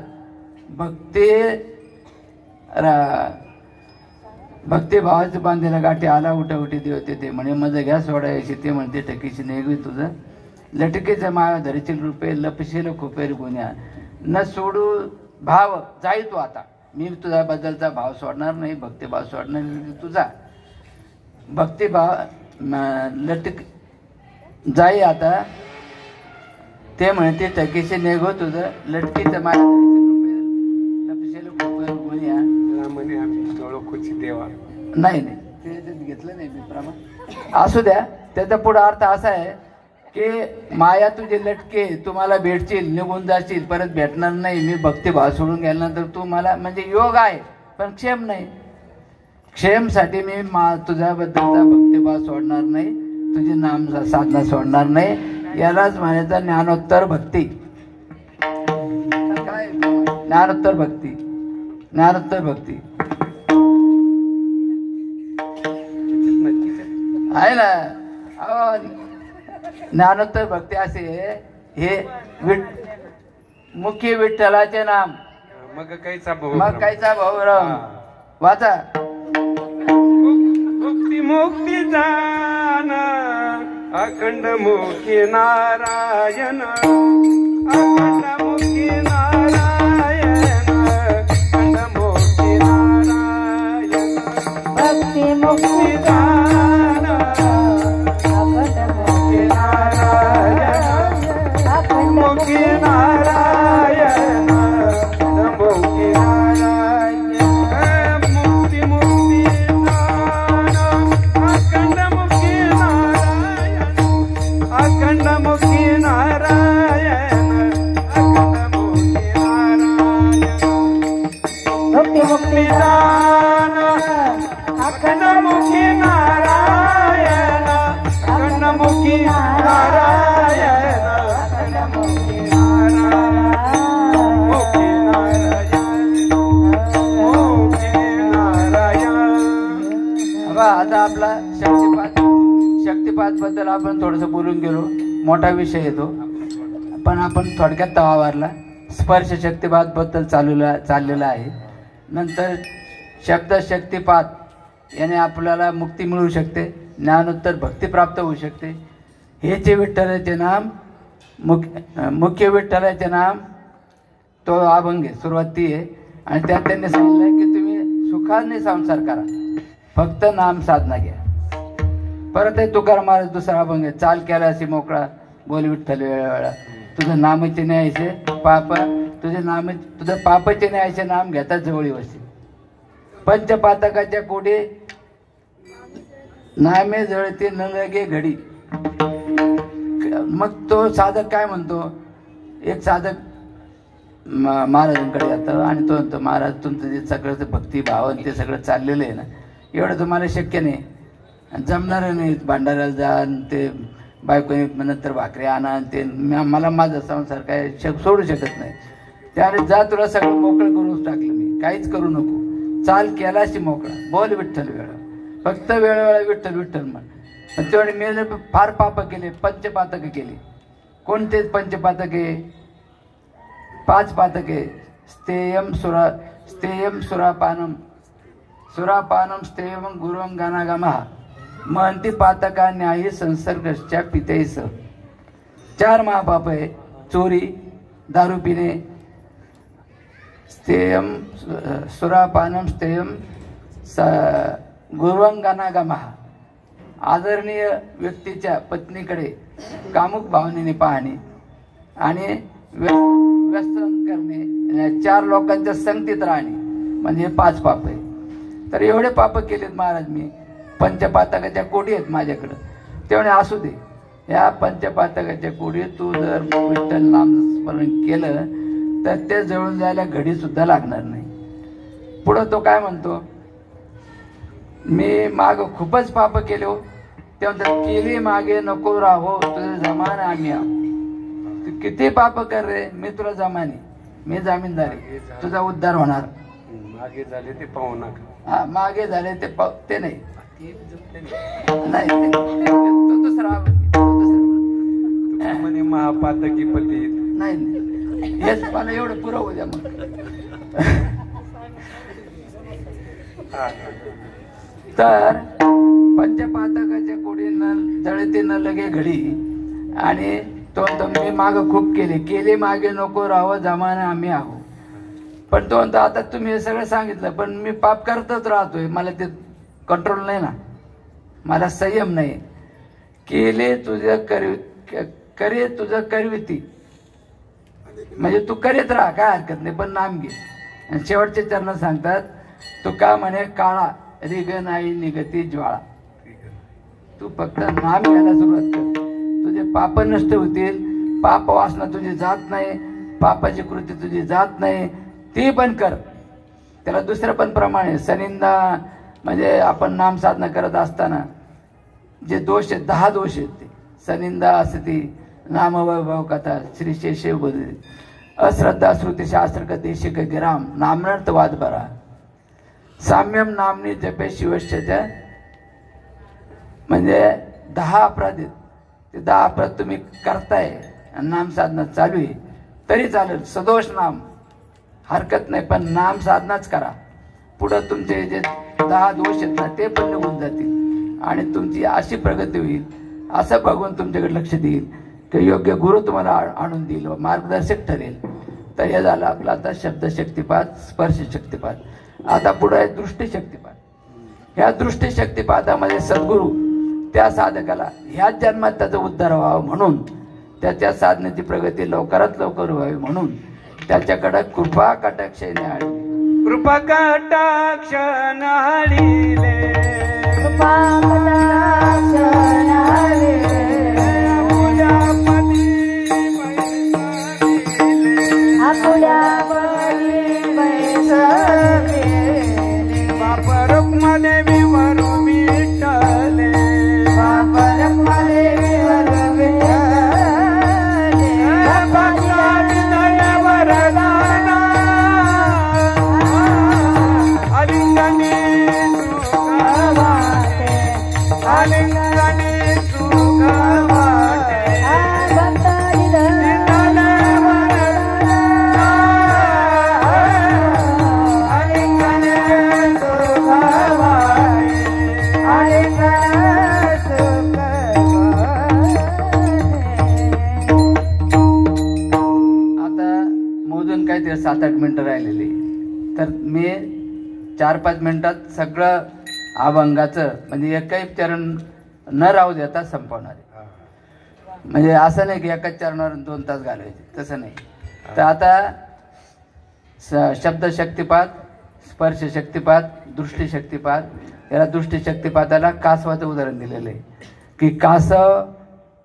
भक्तिभावाची बांधलेला गाठी, आला उठाउठी देव तेथे. म्हणे मज घ्या सोडायची, ते म्हणते टकीची नेगी तुझं. लटकेच्या माया धरशील रूपे, लपशील खोपेर गुन्ह्या. न सोडू भाव जाई तू आता, मी तुझ्या बद्दलचा भाव सोडणार नाही, भक्तिभाव सोडणार नाही तुझा. भक्तिभाव लटक जाई आता, ते म्हणते टकीशी नेगो तुझं. लटकीचं माया धरशील रूपे, लपशील खोपेर गुन्ह्या. म्हणे आम्ही ओळखूची देवा नाही ते घेतलं नाही मी प्रमाण. असू द्या. त्याचा पुढे अर्थ असा आहे की माया तुझे लटके, तुम्हाला भेटशील, निघून जाशील, परत भेटणार नाही. मी भक्तिभाव सोडून गेल्यानंतर तू मला, म्हणजे योग आहे पण क्षेम नाही. क्षेमसाठी मी तुझ्याबद्दलचा भक्तिभाव सोडणार नाही, तुझी नाम साधना सोडणार नाही. यालाच म्हणायचं ज्ञानोत्तर भक्ती. काय ज्ञानोत्तर भक्ती, ज्ञानोत्तर भक्ती आहे ना. ज्ञानोत्तर भक्ती असे हे मुख्य विठ्ठलाचे नाम, मग काहीचा मग कायचा भाऊ वाचा. मुक्तिदान अखंड मुखी नारायण अखंड मुखी नारायण अखंड मुखी नारायण भक्ती मुक्ती दान अखंड मुखी नारायण अखंड मुखी नारायण मुखी नारायण मुक्ती मुक्ती दान अखंड मुखी नारायण अखंड मुखी नारायण अखंड मुखी नारायण भक्ती मुक्ती दान अखंड मुखी नारायण अखंड मुखी नारायण अखंड मुखी नारायण मुखी नारायण मुखी नारायण. बघा, आता आपला शक्तिपात बद्दल आपण थोडस बोलून गेलो. मोठा विषय येतो, पण आपण थोडक्यात तवा वारला. स्पर्श शक्तिपात बद्दल चाललेला आहे. नंतर शब्द शक्तिपात याने आपल्याला मुक्ती मिळू शकते, ज्ञानोत्तर भक्ती प्राप्त होऊ शकते. हे जे विठ्ठलाचे नाम मुख्य विठ्ठलाचे नाम तो अभंग आहे, सुरुवात ती आहे. आणि त्यात त्यांनी सांगितलं की तुम्ही सुखाने संसार करा, फक्त नाम साधना घ्या. परत आहे तुकाराम महाराज दुसरा अभंग आहे, चाल केलासी मोकळा बोल विठ्ठल वेळा तुझं नामाचे न्यायचे पाप तुझं पापाचे न्यायचे नाम घेता जवळी वसे. पंचपातकाच्या कोडे नामे जळते न लगे घडी. मग तो साधक काय म्हणतो, एक साधक महाराजांकडे जातं आणि तो म्हणतो, महाराज तुमचं जे सगळं भक्ती भाव ते सगळं चाललेलं आहे ना, एवढं तुम्हाला शक्य नाही, जमणार नाही. भांडाराला जा ते बायको नंतर भाकरी आणा ते मला माझा संसार काय सोडू शकत नाही. त्याने जा तुला सगळं मोकळं करून टाकलं मी, काहीच करू नको. चाल केलाशी मोकळा बोल विठ्ठल वेळ, फक्त वेळोवेळा विठ्ठल विठ्ठल म्हण. तेवढे मी फार पाप केले, पंचपातक केली. कोणते पंचपातके? 5 पातके. स्थेयम सुरापानम स्थेयम गुरुंगानागमः महंती पातका न्यायी संसर्गच्या पितेस. 4 महापाप आहे, चोरी, दारू पिणे, स्थेयम सुरापानम स्थेयम गुरुंगानागमः आदरणीय व्यक्तीच्या पत्नीकडे कामुक भावनेने पाहणे आणि व्यसन करणे, 4 लोकांच्या संगतीत राहणे, म्हणजे 5 पाप आहे. तर एवढे पाप केलेत महाराज मी. पंचपातकाच्या कोडी आहेत माझ्याकडं. तेवढे असू दे, या पंचपातकाच्या कोडी तू जर विठ्ठल नामस्मरण केलं तर ते जळून जायला घडी सुद्धा लागणार नाही. पुढं तो काय म्हणतो, मी माग खूपच पाप केले हो. ते म्हणतात केली मागे नको राहो तुझे जमान आम्ही आहो. तू किती पाप कर रे, मी तुला जमानी, मी जामीनदारी, तुझा उद्धार होणार. मागे झाले ते पाहू नका. हा, मागे झाले ते नाही नाही, तो दुसरा म्हणे महापातकी पती नाही. हेच मला एवढं पुरवू द्या मग. तर पंचपातकाच्या कोडीनं जळते न लगे घडी. आणि तो मी माग खूप केले मागे नको राहावं जमाना आम्ही आहो. पण तो म्हणतो आता तुम्ही हे सगळं सांगितलं, पण मी पाप करतच राहतोय, मला ते कंट्रोल नाही ना, मला संयम नाही. केले तुझं करे तुझं करविती, म्हणजे तू करीत राहा, काय हरकत नाही, पण नाम घे. आणि शेवटचे चरण सांगतात, तू का म्हणे काळा रिग नाही निगती ज्वाळा. तू फक्त नाम घ्यायला सुरुवात कर, तुझे पाप नष्ट होतील. पाप वासना तुझी जात नाही, पापाची कृती तुझी जात नाही, ती पण कर. त्याला दुसरं पण प्रमाण आहे. सनिंदा म्हणजे आपण नाम साधना करत असताना जे दोष आहेत, 10 दोष आहेत ते. सनिंदा असती, नामवैभव कथा, श्री शेषे बोधे, अश्रद्धा श्रुती शास्त्र देशिक गिराम, नामनर्थ वाद बरा, साम्यम नामनी जपे शिवश्चर्या. म्हणजे 10 अपराध आहेत. ते 10 अपराध तुम्ही करताय आणि नाम साधना चालू आहे तरी चालेल, सदोष नाम, हरकत नाही, पण नाम साधनाच करा. पुढं तुमचे जे 10 दोष आहेत ना ते पण निघून जातील आणि तुमची अशी प्रगती होईल असं भगवान तुमच्याकडे लक्ष देईल की योग्य गुरु तुम्हाला आणून देईल व मार्गदर्शक ठरेल. तर हे झालं आपलं आता शब्द शक्तिपात, स्पर्श शक्तिपात. आता पुढे आहे दृष्टी शक्तिपात. ह्या दृष्टी शक्तिपातामध्ये सद्गुरू त्या साधकाला ह्याच जन्मात त्याचा उद्धार व्हावा म्हणून, त्याच्या साधनेची प्रगती लवकरात लवकर व्हावी म्हणून त्याच्याकडे कृपा कटाक्षाने आली. कृपा कटाक्ष नाळीले कृपा कटाक्ष नाळीले आपुल्या परी बैसले बापरक मध्ये विवरू विठ्ठले बापरक मध्ये विवरू विठ्ठले वरदाना आलिंगनी सुख वाटे आलिंगनी सुख वाटे काय ते 7-8 मिनिटं राहिलेली. तर मी 4-5 मिनिटात सगळं अभंगाचं म्हणजे एकही चरण न राहू देता संपवणार आहे. म्हणजे असं नाही की एकाच चरणावर 2 तास घालवायचे, तसं नाही. तर आता शब्द शक्तिपात, स्पर्श शक्तिपात, दृष्टी शक्तिपात. याला दृष्टी शक्तिपाताला कासवाचं उदाहरण दिलेलं आहे की कासव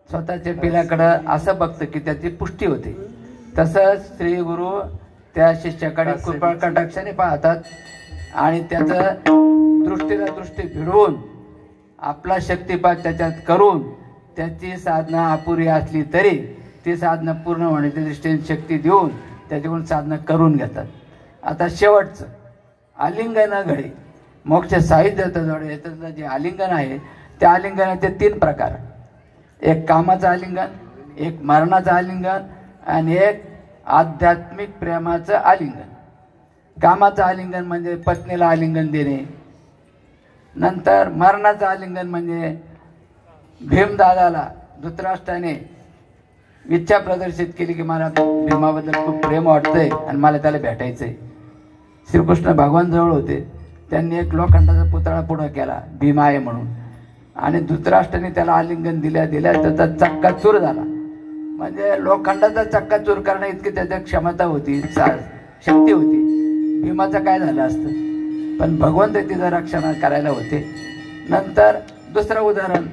स्वतःच्या पिलाकडं असं बघतं की त्याची पुष्टी होते. तसंच श्री गुरु त्या शिष्याकडे कृपा कटाक्षाने पाहतात आणि त्याचं दृष्टीला दृष्टी भिडवून आपला शक्तिपात त्याच्यात करून त्याची साधना अपुरी असली तरी ती साधना पूर्ण होण्याच्या दृष्टीने शक्ती देऊन त्याच्याकडून साधना करून घेतात. आता शेवटचं आलिंगन घडे मोक्ष साहित्याचं जोडे याचं जे आलिंगन आहे त्या आलिंगनाचे 3 प्रकार. एक कामाचं आलिंगन, एक मरणाचं आलिंगन आणि एक आध्यात्मिक प्रेमाचं आलिंगन. कामाचं आलिंगन म्हणजे पत्नीला आलिंगन देणे. नंतर मरणाचं आलिंगन म्हणजे भीमदादाला धृतराष्ट्राने इच्छा प्रदर्शित केली की मला भीमाबद्दल खूप प्रेम वाटतंय आणि मला त्याला भेटायचंय. श्रीकृष्ण भगवान जवळ होते, त्यांनी एक लोखंडाचा पुतळा पुढं केला भीमा आहे म्हणून आणि धृतराष्ट्राने त्याला आलिंगन दिल्या त्याचा चक्काचूर झाला. म्हणजे लोखंडाचा चक्काचूर करणं इतकी त्याच्यात क्षमता होती, शक्ती होती. भीमाचं काय झालं असतं, पण भगवंत तिचं रक्षण करायला होते. नंतर दुसरं उदाहरण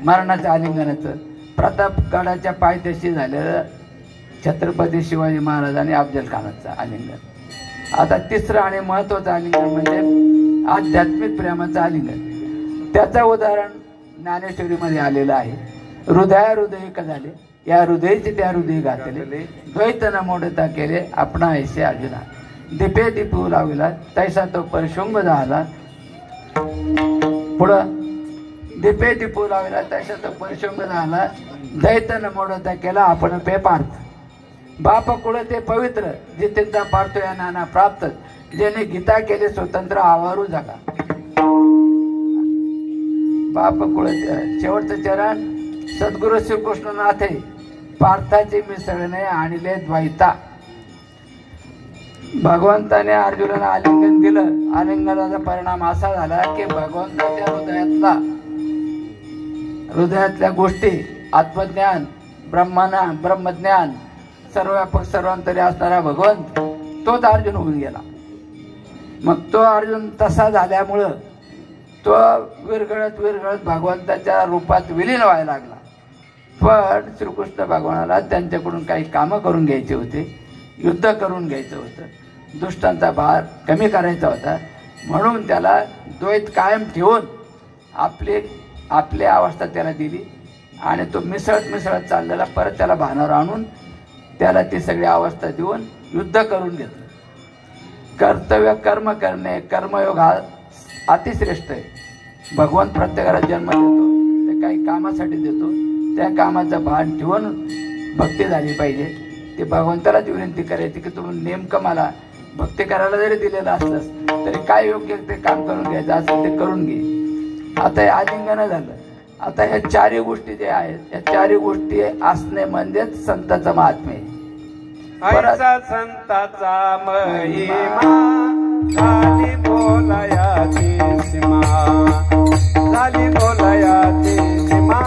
मरणाचं आलिंगनाचं प्रतापगडाच्या पायथ्याशी झालेलं छत्रपती शिवाजी महाराज आणि अफजल खानाचं आलिंगन. आता तिसरं आणि महत्वाचं आलिंगन म्हणजे आध्यात्मिक प्रेमाचं आलिंगन. त्याचं उदाहरण ज्ञानेश्वरीमध्ये आलेलं आहे. हृदय का झाले या हृदयचे त्या हृदय घातले द्वैत न मोडता केले आपणा ऐसे अर्जुना दीपे दीपू लावला तैसा तो परशुंग झाला. पुढं दीपे दीपू लावला तैसा तो परशुंग झाला दैत न मोडता केला आपण पे पार्थ. बाप कुळ ते पवित्र जितेंद्र पार्थो या नाना प्राप्त जेने गीता केले स्वतंत्र आवारू झाला. बाप कुळ शेवटचं चरण सद्गुरु श्रीकृष्णनाथे पार्थाचे मिसळणे आणले द्वैता. भगवंताने अर्जुनाला आलिंगन दिलं. आलिंगनाचा परिणाम असा झाला की भगवंताच्या हृदयातल्या गोष्टी आत्मज्ञान ब्रह्मज्ञान सर्वव्यापक सर्वांतरी असणारा भगवंत तोच अर्जुन होऊन गेला. मग तो अर्जुन तसा झाल्यामुळं तो विरघळत भगवंताच्या रूपात विलीन व्हायला लागला. पण श्रीकृष्ण भगवानाला त्यांच्याकडून काही कामं करून घ्यायचे होते, युद्ध करून घ्यायचं होतं, दुष्टांचा भार कमी करायचा होता. म्हणून त्याला द्वैत कायम ठेवून आपली अवस्था त्याला दिली आणि तो मिसळत चाललेला परत त्याला भानावर आणून त्याला ती सगळी अवस्था देऊन युद्ध करून घेतलं. कर्तव्य कर्म करणे कर्मयोग हा अतिश्रेष्ठ आहे. भगवान प्रत्येकाला जन्म देतो ते काही कामासाठी देतो. त्या कामाचं भान ठेवून भक्ती झाली पाहिजे. ते भगवंतालाच विनंती करायची की तुम्ही नेमकं मला भक्ती करायला जरी दिलेलं असलंस तरी काय योग्य ते काम करून घ्यायचं असेल ते करून घे. आता हे आलिंगन झालं. आता ह्या चारही गोष्टी ज्या आहेत या चारही गोष्टी असणे म्हणजेच संतांचं महात्म्य आहे. ऐसा संताचा महिमा झाली बोलायाची सीमा, झाली बोलायाची सीमा,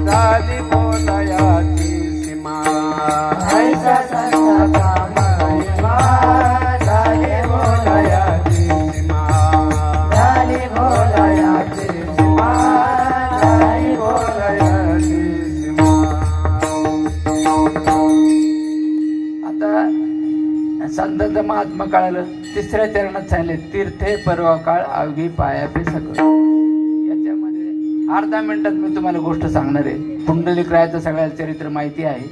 झाली बोलायाची सीमा. ऐसा संताचा महिमा झाली बोलायाची सीमा, झाली बोलायाची सीमा, झाली बोलायाची सीमा. आता संतांचं महात्मा कळालं. तिसऱ्या चरणात सांगितले तीर्थे पर्व काळ अवघी पायापे सकळ. याच्यामध्ये अर्धा मिनिटात मी तुम्हाला गोष्ट सांगणार आहे. पुंडलिक रायचं सगळ्या चरित्र माहिती आहे.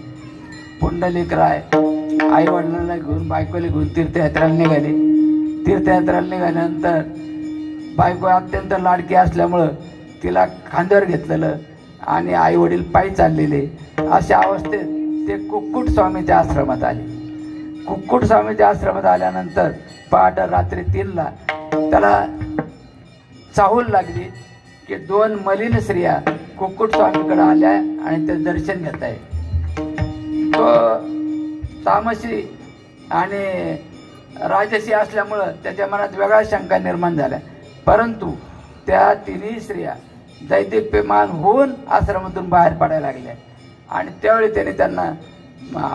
पुंडलिक राय आई वडिलांना घेऊन बायकोला घेऊन तीर्थयात्रेला निघाले. तीर्थयात्रेला निघाल्यानंतर बायको अत्यंत लाडकी असल्यामुळं तिला खांद्यावर घेतलेलं आणि आई वडील पायी चाललेले. अशा अवस्थेत ते कुक्कुट स्वामीच्या आश्रमात आले. कुक्कुट स्वामीच्या आश्रमात आल्यानंतर पहाटे रात्री 3ला त्याला चाहूल लागली की 2 मलिन स्त्रिया कुक्कुट स्वामीकडे आल्या आणि ते दर्शन घेत आहे. तो तामसी आणि राजसी असल्यामुळं त्याच्या मनात वेगळ्या शंका निर्माण झाल्या. परंतु त्या तिन्ही स्त्रिया दैदिप्यमान होऊन आश्रमातून बाहेर पडायला लागल्या आणि त्यावेळी त्याने त्यांना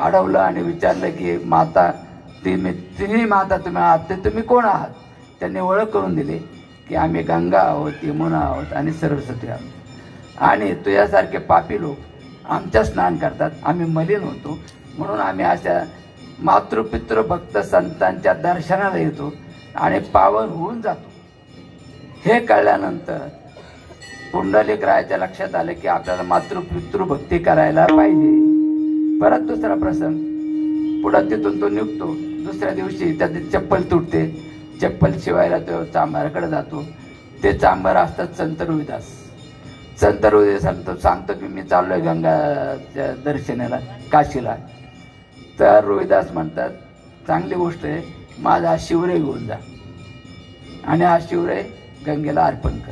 अडवलं आणि विचारलं की माता तिन्ही माता तुम्ही आहात ते तुम्ही कोण आहात. त्यांनी ओळख करून दिली की आम्ही गंगा आहोत, यमुना आहोत आणि सरस्वती आहोत आणि तुझ्यासारखे पापी लोक आमच्या स्नान करतात. आम्ही मलिन होतो म्हणून आम्ही अशा मातृपितृ भक्त संतांच्या दर्शनाला येतो आणि पावन होऊन जातो. हे कळल्यानंतर पुंडलिक रायाच्या लक्षात आलं की आपल्याला मातृपितृ भक्ती करायला पाहिजे. परत दुसरा प्रसंग पुढं तिथून तो निघतो. दुसऱ्या दिवशी त्याची चप्पल तुटते. चप्पल शिवायला तो चांभाराकडे जातो. ते चांभार असतात संत रोहिदास. संत रोहिदास सांगतो की मी चाललोय गंगाच्या दर्शनाला काशीला. तर रोहिदास म्हणतात चांगली गोष्ट आहे, माझा शिवराय घेऊन जा आणि हा शिवराय गंगेला अर्पण कर.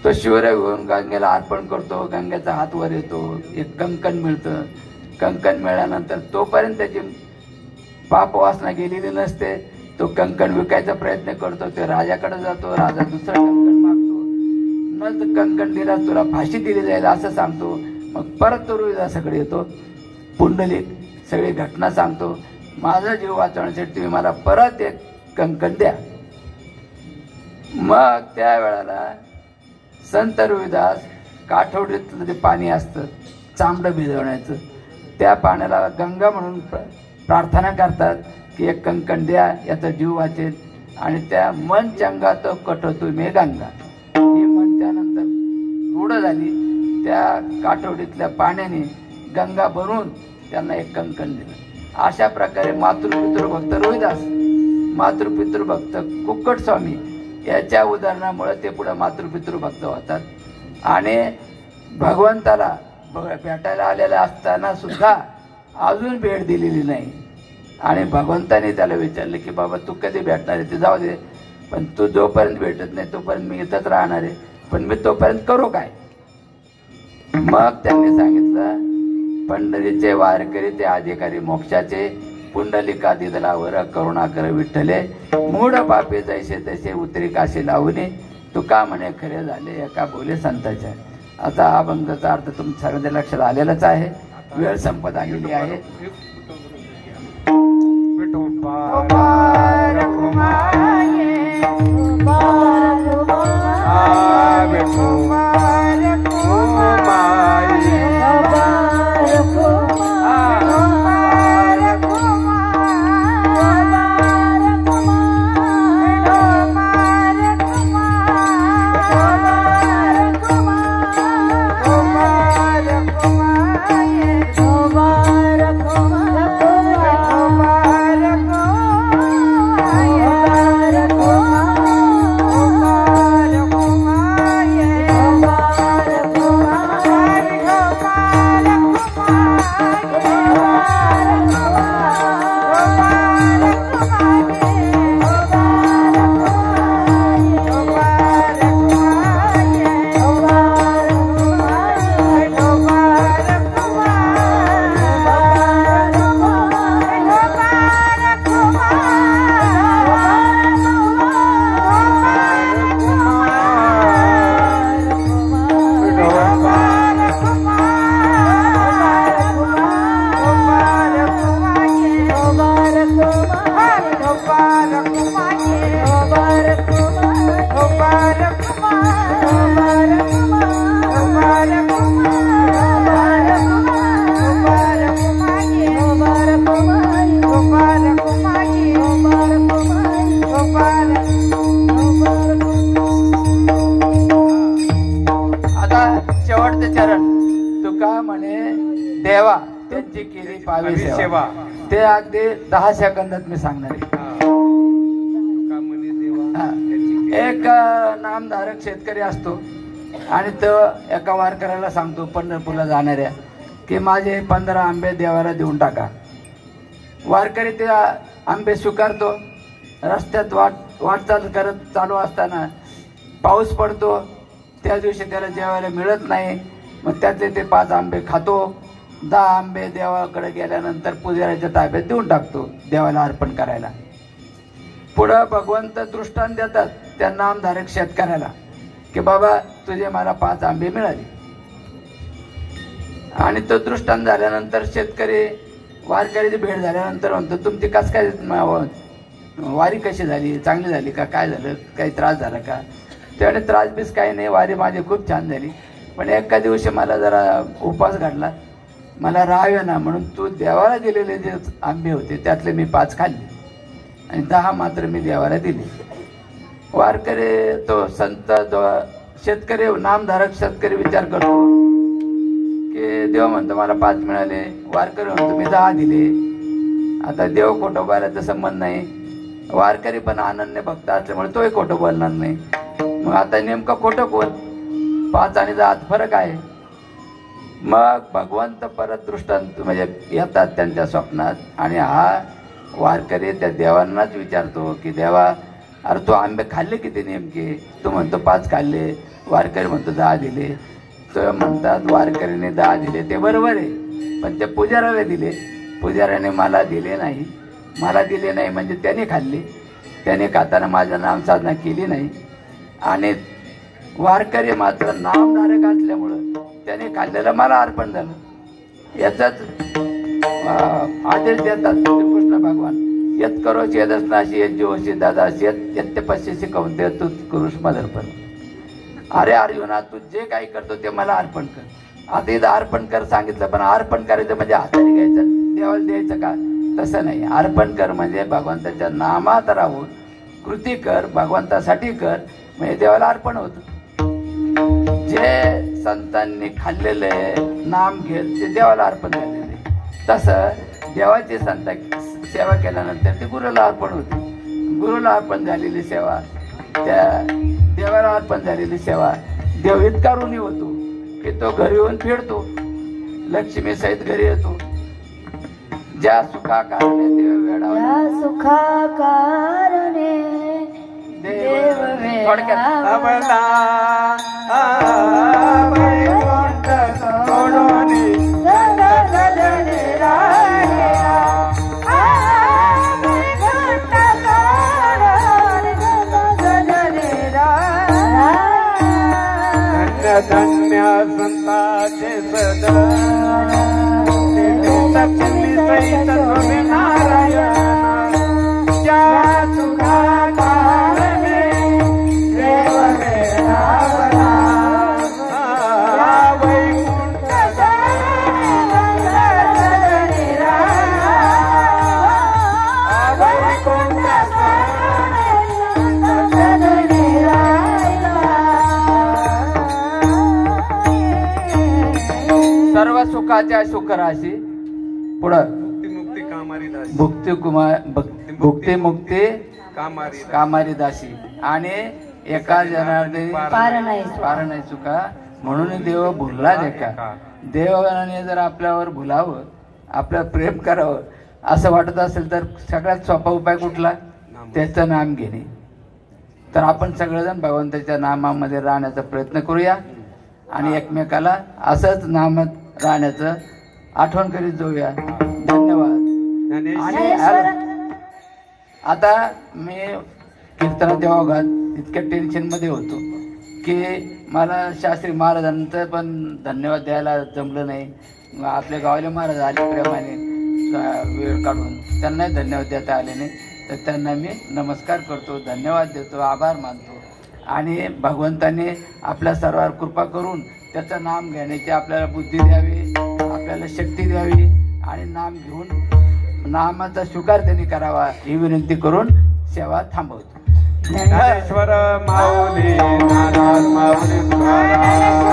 तो शिवराय घेऊन गंगेला अर्पण करतो. गंगेचा हात वर येतो. एक कंकण मिळतं. कंकण मिळाल्यानंतर तोपर्यंत त्याची पाप वासना गेलेली नसते. तो कंकण विकायचा प्रयत्न करतो. ते राजाकडे जातो. राजा दुसरा कंकण मागतो. न कंकण दिल्यास तुला फाशी दिली जाईल असं सांगतो. मग परत तो रोहिदासाकडे येतो. पुंडलिक सगळी घटना सांगतो. माझा जीव वाचवण्यासाठी तुम्ही मला परत एक कंकण द्या. मग त्या वेळेला संत रोहिदास काठवडीतलं ते पाणी असतं चांबडं भिजवण्याचं, त्या पाण्याला गंगा म्हणून प्रार्थना करतात की एक कंकण द्या, याचा जीव वाचेल. आणि त्या मन चंगा तो कटवतो मे गंगा ही म्हण त्यानंतर रूढ झाली. त्या काठवडीतल्या पाण्याने गंगा भरून त्यांना एक कंकण दिलं. अशा प्रकारे मातृपितृभक्त रोहिदास, मातृपितृभक्त कुक्कुट स्वामी याच्या उदाहरणामुळे ते पुढे मातृपितृभक्त होतात. आणि भगवंताला भेटायला आलेला असताना सुद्धा अजून भेट दिलेली नाही. आणि भगवंताने त्याला विचारलं की बाबा तू कधी भेटणार आहे ते जाऊ दे, पण तू जोपर्यंत भेटत नाही तोपर्यंत मी इथंच राहणार आहे, पण मी तोपर्यंत करू काय. मग त्यांनी सांगितलं पंढरीचे वारकरी ते अधिकारी मोक्षाचे, पुंडलिका दिदलावर करुणा कर विठ्ठले, मूढ पापे जैसे तसे उतरी काशी लावणे, तुका म्हणे खरे झाले एका बोले संताच्या. आता हा अभंगाचा अर्थ तुमच्या सगळ्यांच्या लक्षात आलेलाच आहे. वेळ संपत आलेली आहे. तुका म्हणे देवा त्यांची केली पावी हरी सेवा. सेवा. ते अगदी 10 सेकंदात मी सांगणार आहे. तुका म्हणे देवा हा. त्याची केली. एक नामधारक शेतकरी असतो आणि तो एका वारकऱ्याला सांगतो पंढरपूरला जाणाऱ्या की माझे 15 आंबे देवाला देऊन टाका. वारकरी ते आंबे स्वीकारतो. रस्त्यात वाटचाल करत चालू असताना पाऊस पडतो. त्या दिवशी त्याला जेवायला मिळत नाही. मग त्यातले ते 5 आंबे खातो. 10 आंबे देवाकडे गेल्यानंतर पुजाऱ्याच्या ताब्यात देऊन टाकतो देवाला अर्पण करायला. पुढं भगवंत दृष्टांत देतात त्या नामधारक शेतकऱ्याला की बाबा तुझे मला 5 आंबे मिळाले. आणि तो दृष्टांत झाल्यानंतर शेतकरी वारकऱ्याची भेट झाल्यानंतर म्हणतो तुमची कस काय वारी कशी झाली, चांगली झाली का, काय झालं, काही त्रास झाला का. त्याने त्रास बीस काही नाही, वारी माझी खूप छान झाली. पण एका दिवशी मला जरा उपवास घडला, मला राहावे ना म्हणून तू देवाला दिलेले जे आंबे होते त्यातले मी 5 खाल्ले आणि 10 मात्र मी देवाला दिले. वारकरी तो संत शेतकरी नामधारक शेतकरी विचार करतो की देव म्हणतो मला 5 मिळाले, वारकरी म्हणतो मी 10 दिले. आता देव खोटं बोलायचा संबंध नाही. वारकरी पण आनंद भक्त असल्यामुळे तोही खोटं बोलणार नाही. मग आता नेमकं खोटं कोण, 5 आणि 10 फरक आहे. मग भगवंत परत दृष्टांत म्हणजे येतात त्यांच्या स्वप्नात आणि हा वारकरी त्या देवांनाच विचारतो की देवा अरे तू आंबे खाल्ले किती नेमके. तो म्हणतो 5 खाल्ले. वारकरी म्हणतो 10 दिले. तो म्हणतात वारकरीने 10 दिले ते बरोबर आहे, पण ते पुजाऱ्याला दिले. पुजाऱ्याने मला दिले नाही. मला दिले नाही म्हणजे त्याने खाल्ले. त्याने खाताना माझं नामसाधना केली नाही. आणि वारकरी मात्र नामधारक असल्यामुळं त्याने खाल्लेलं मला अर्पण झालं. याचाच आदेश देतात श्रीकृष्ण भगवान. यत करो चेदसनाशी यत जोशी दादाशी यत पश्यसी कौंते तू कृष्ण अर्पण. अरे अर्जुना तू जे काही करतो ते मला अर्पण कर. आता इथं अर्पण कर सांगितलं, पण अर्पण करायचं म्हणजे हाताने घ्यायचं देवाला द्यायचं का, तसं नाही. अर्पण कर म्हणजे भगवंताच्या नामात राहून कृती कर, भगवंतासाठी कर, म्हणजे देवाला अर्पण होतं. जे संतांनी खाल्लेले नाम घेत ते देवाला अर्पण झालेले. तसं देवाची संत सेवा केल्यानंतर ती गुरुला अर्पण होते. गुरुला अर्पण झालेली सेवा, त्या देवाला अर्पण झालेली सेवा देव इतका ऋणी होतो की तो घरी येऊन फिरतो, लक्ष्मी सहित घरी येतो. ज्या सुखा कारणे देव वेळा सुखा कारणे देव अबला वैकुंठ सोडोनी धन्य संताचे सदा लक्ष्मी सहित नारायण ज्या तुका कारणे देव वेळावला वैकुंठ सर्व सुखाच्या सुखराशी पुढं मुक्ती कामारी दासी भुक्ती मुक्ती कामारी दासी. आणि एका जनार्दनी पार नाही चुका म्हणून देव भुलला देखा. देवाने जर आपल्यावर भुलावं, आपल्यावर प्रेम करावं असं वाटत असेल तर सगळ्यात सोपा उपाय कुठला, त्याचं नाम घेणे. तर आपण सगळेजण भगवंताच्या नामामध्ये राहण्याचा प्रयत्न करूया आणि एकमेकाला असंच नामात राहण्याचं आठवण करीत जाऊया. धन्यवाद. आणि आता मी कीर्तनात देवाघात इतक्या टेन्शनमध्ये होतो की मला शास्त्री महाराजांचं पण धन्यवाद द्यायला जमलं नाही. आपल्या गावाले महाराज आले प्रेमाने वेळ काढून, त्यांनाही धन्यवाद देता आले नाही. तर त्यांना मी नमस्कार करतो, धन्यवाद देतो, आभार मानतो. आणि भगवंताने आपल्या सर्वांवर कृपा करून त्याचं नाम घेण्याची आपल्याला बुद्धी द्यावी, आपल्याला शक्ती द्यावी आणि नाम घेऊन नामाचा स्वीकार त्यांनी करावा ही विनंती करून सेवा थांबवतो. ज्ञानेश्वर माऊली नाराज माऊली तुकाराम.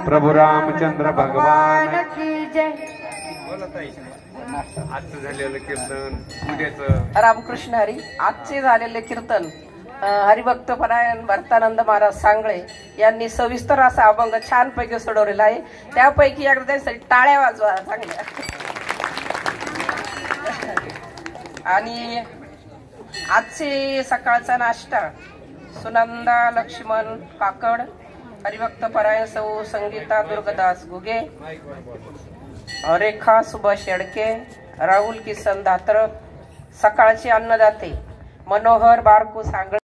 प्रभु रामचंद्र भगवान की जय. आजचं झालेलं कीर्तन उद्याचं रामकृष्ण हरी. आजचे झालेले कीर्तन हरिभक्त परायण भक्तानंद महाराज सांगळे यांनी सविस्तर असा अभंग छानपैकी सोडवलेला आहे. त्यापैकी एकदा त्यांच्यासाठी टाळ्या वाजवा चांगल्या. आणि आजचे सकाळचा नाश्ता सुनंदा लक्ष्मण काकड, हरिभक्त परायण सौ संगीता दुर्गदास गुगे, रेखा सुभाष येडके, राहुल किसन दात्र, सकाळचे अन्नदाते मनोहर बारकू सांगळे.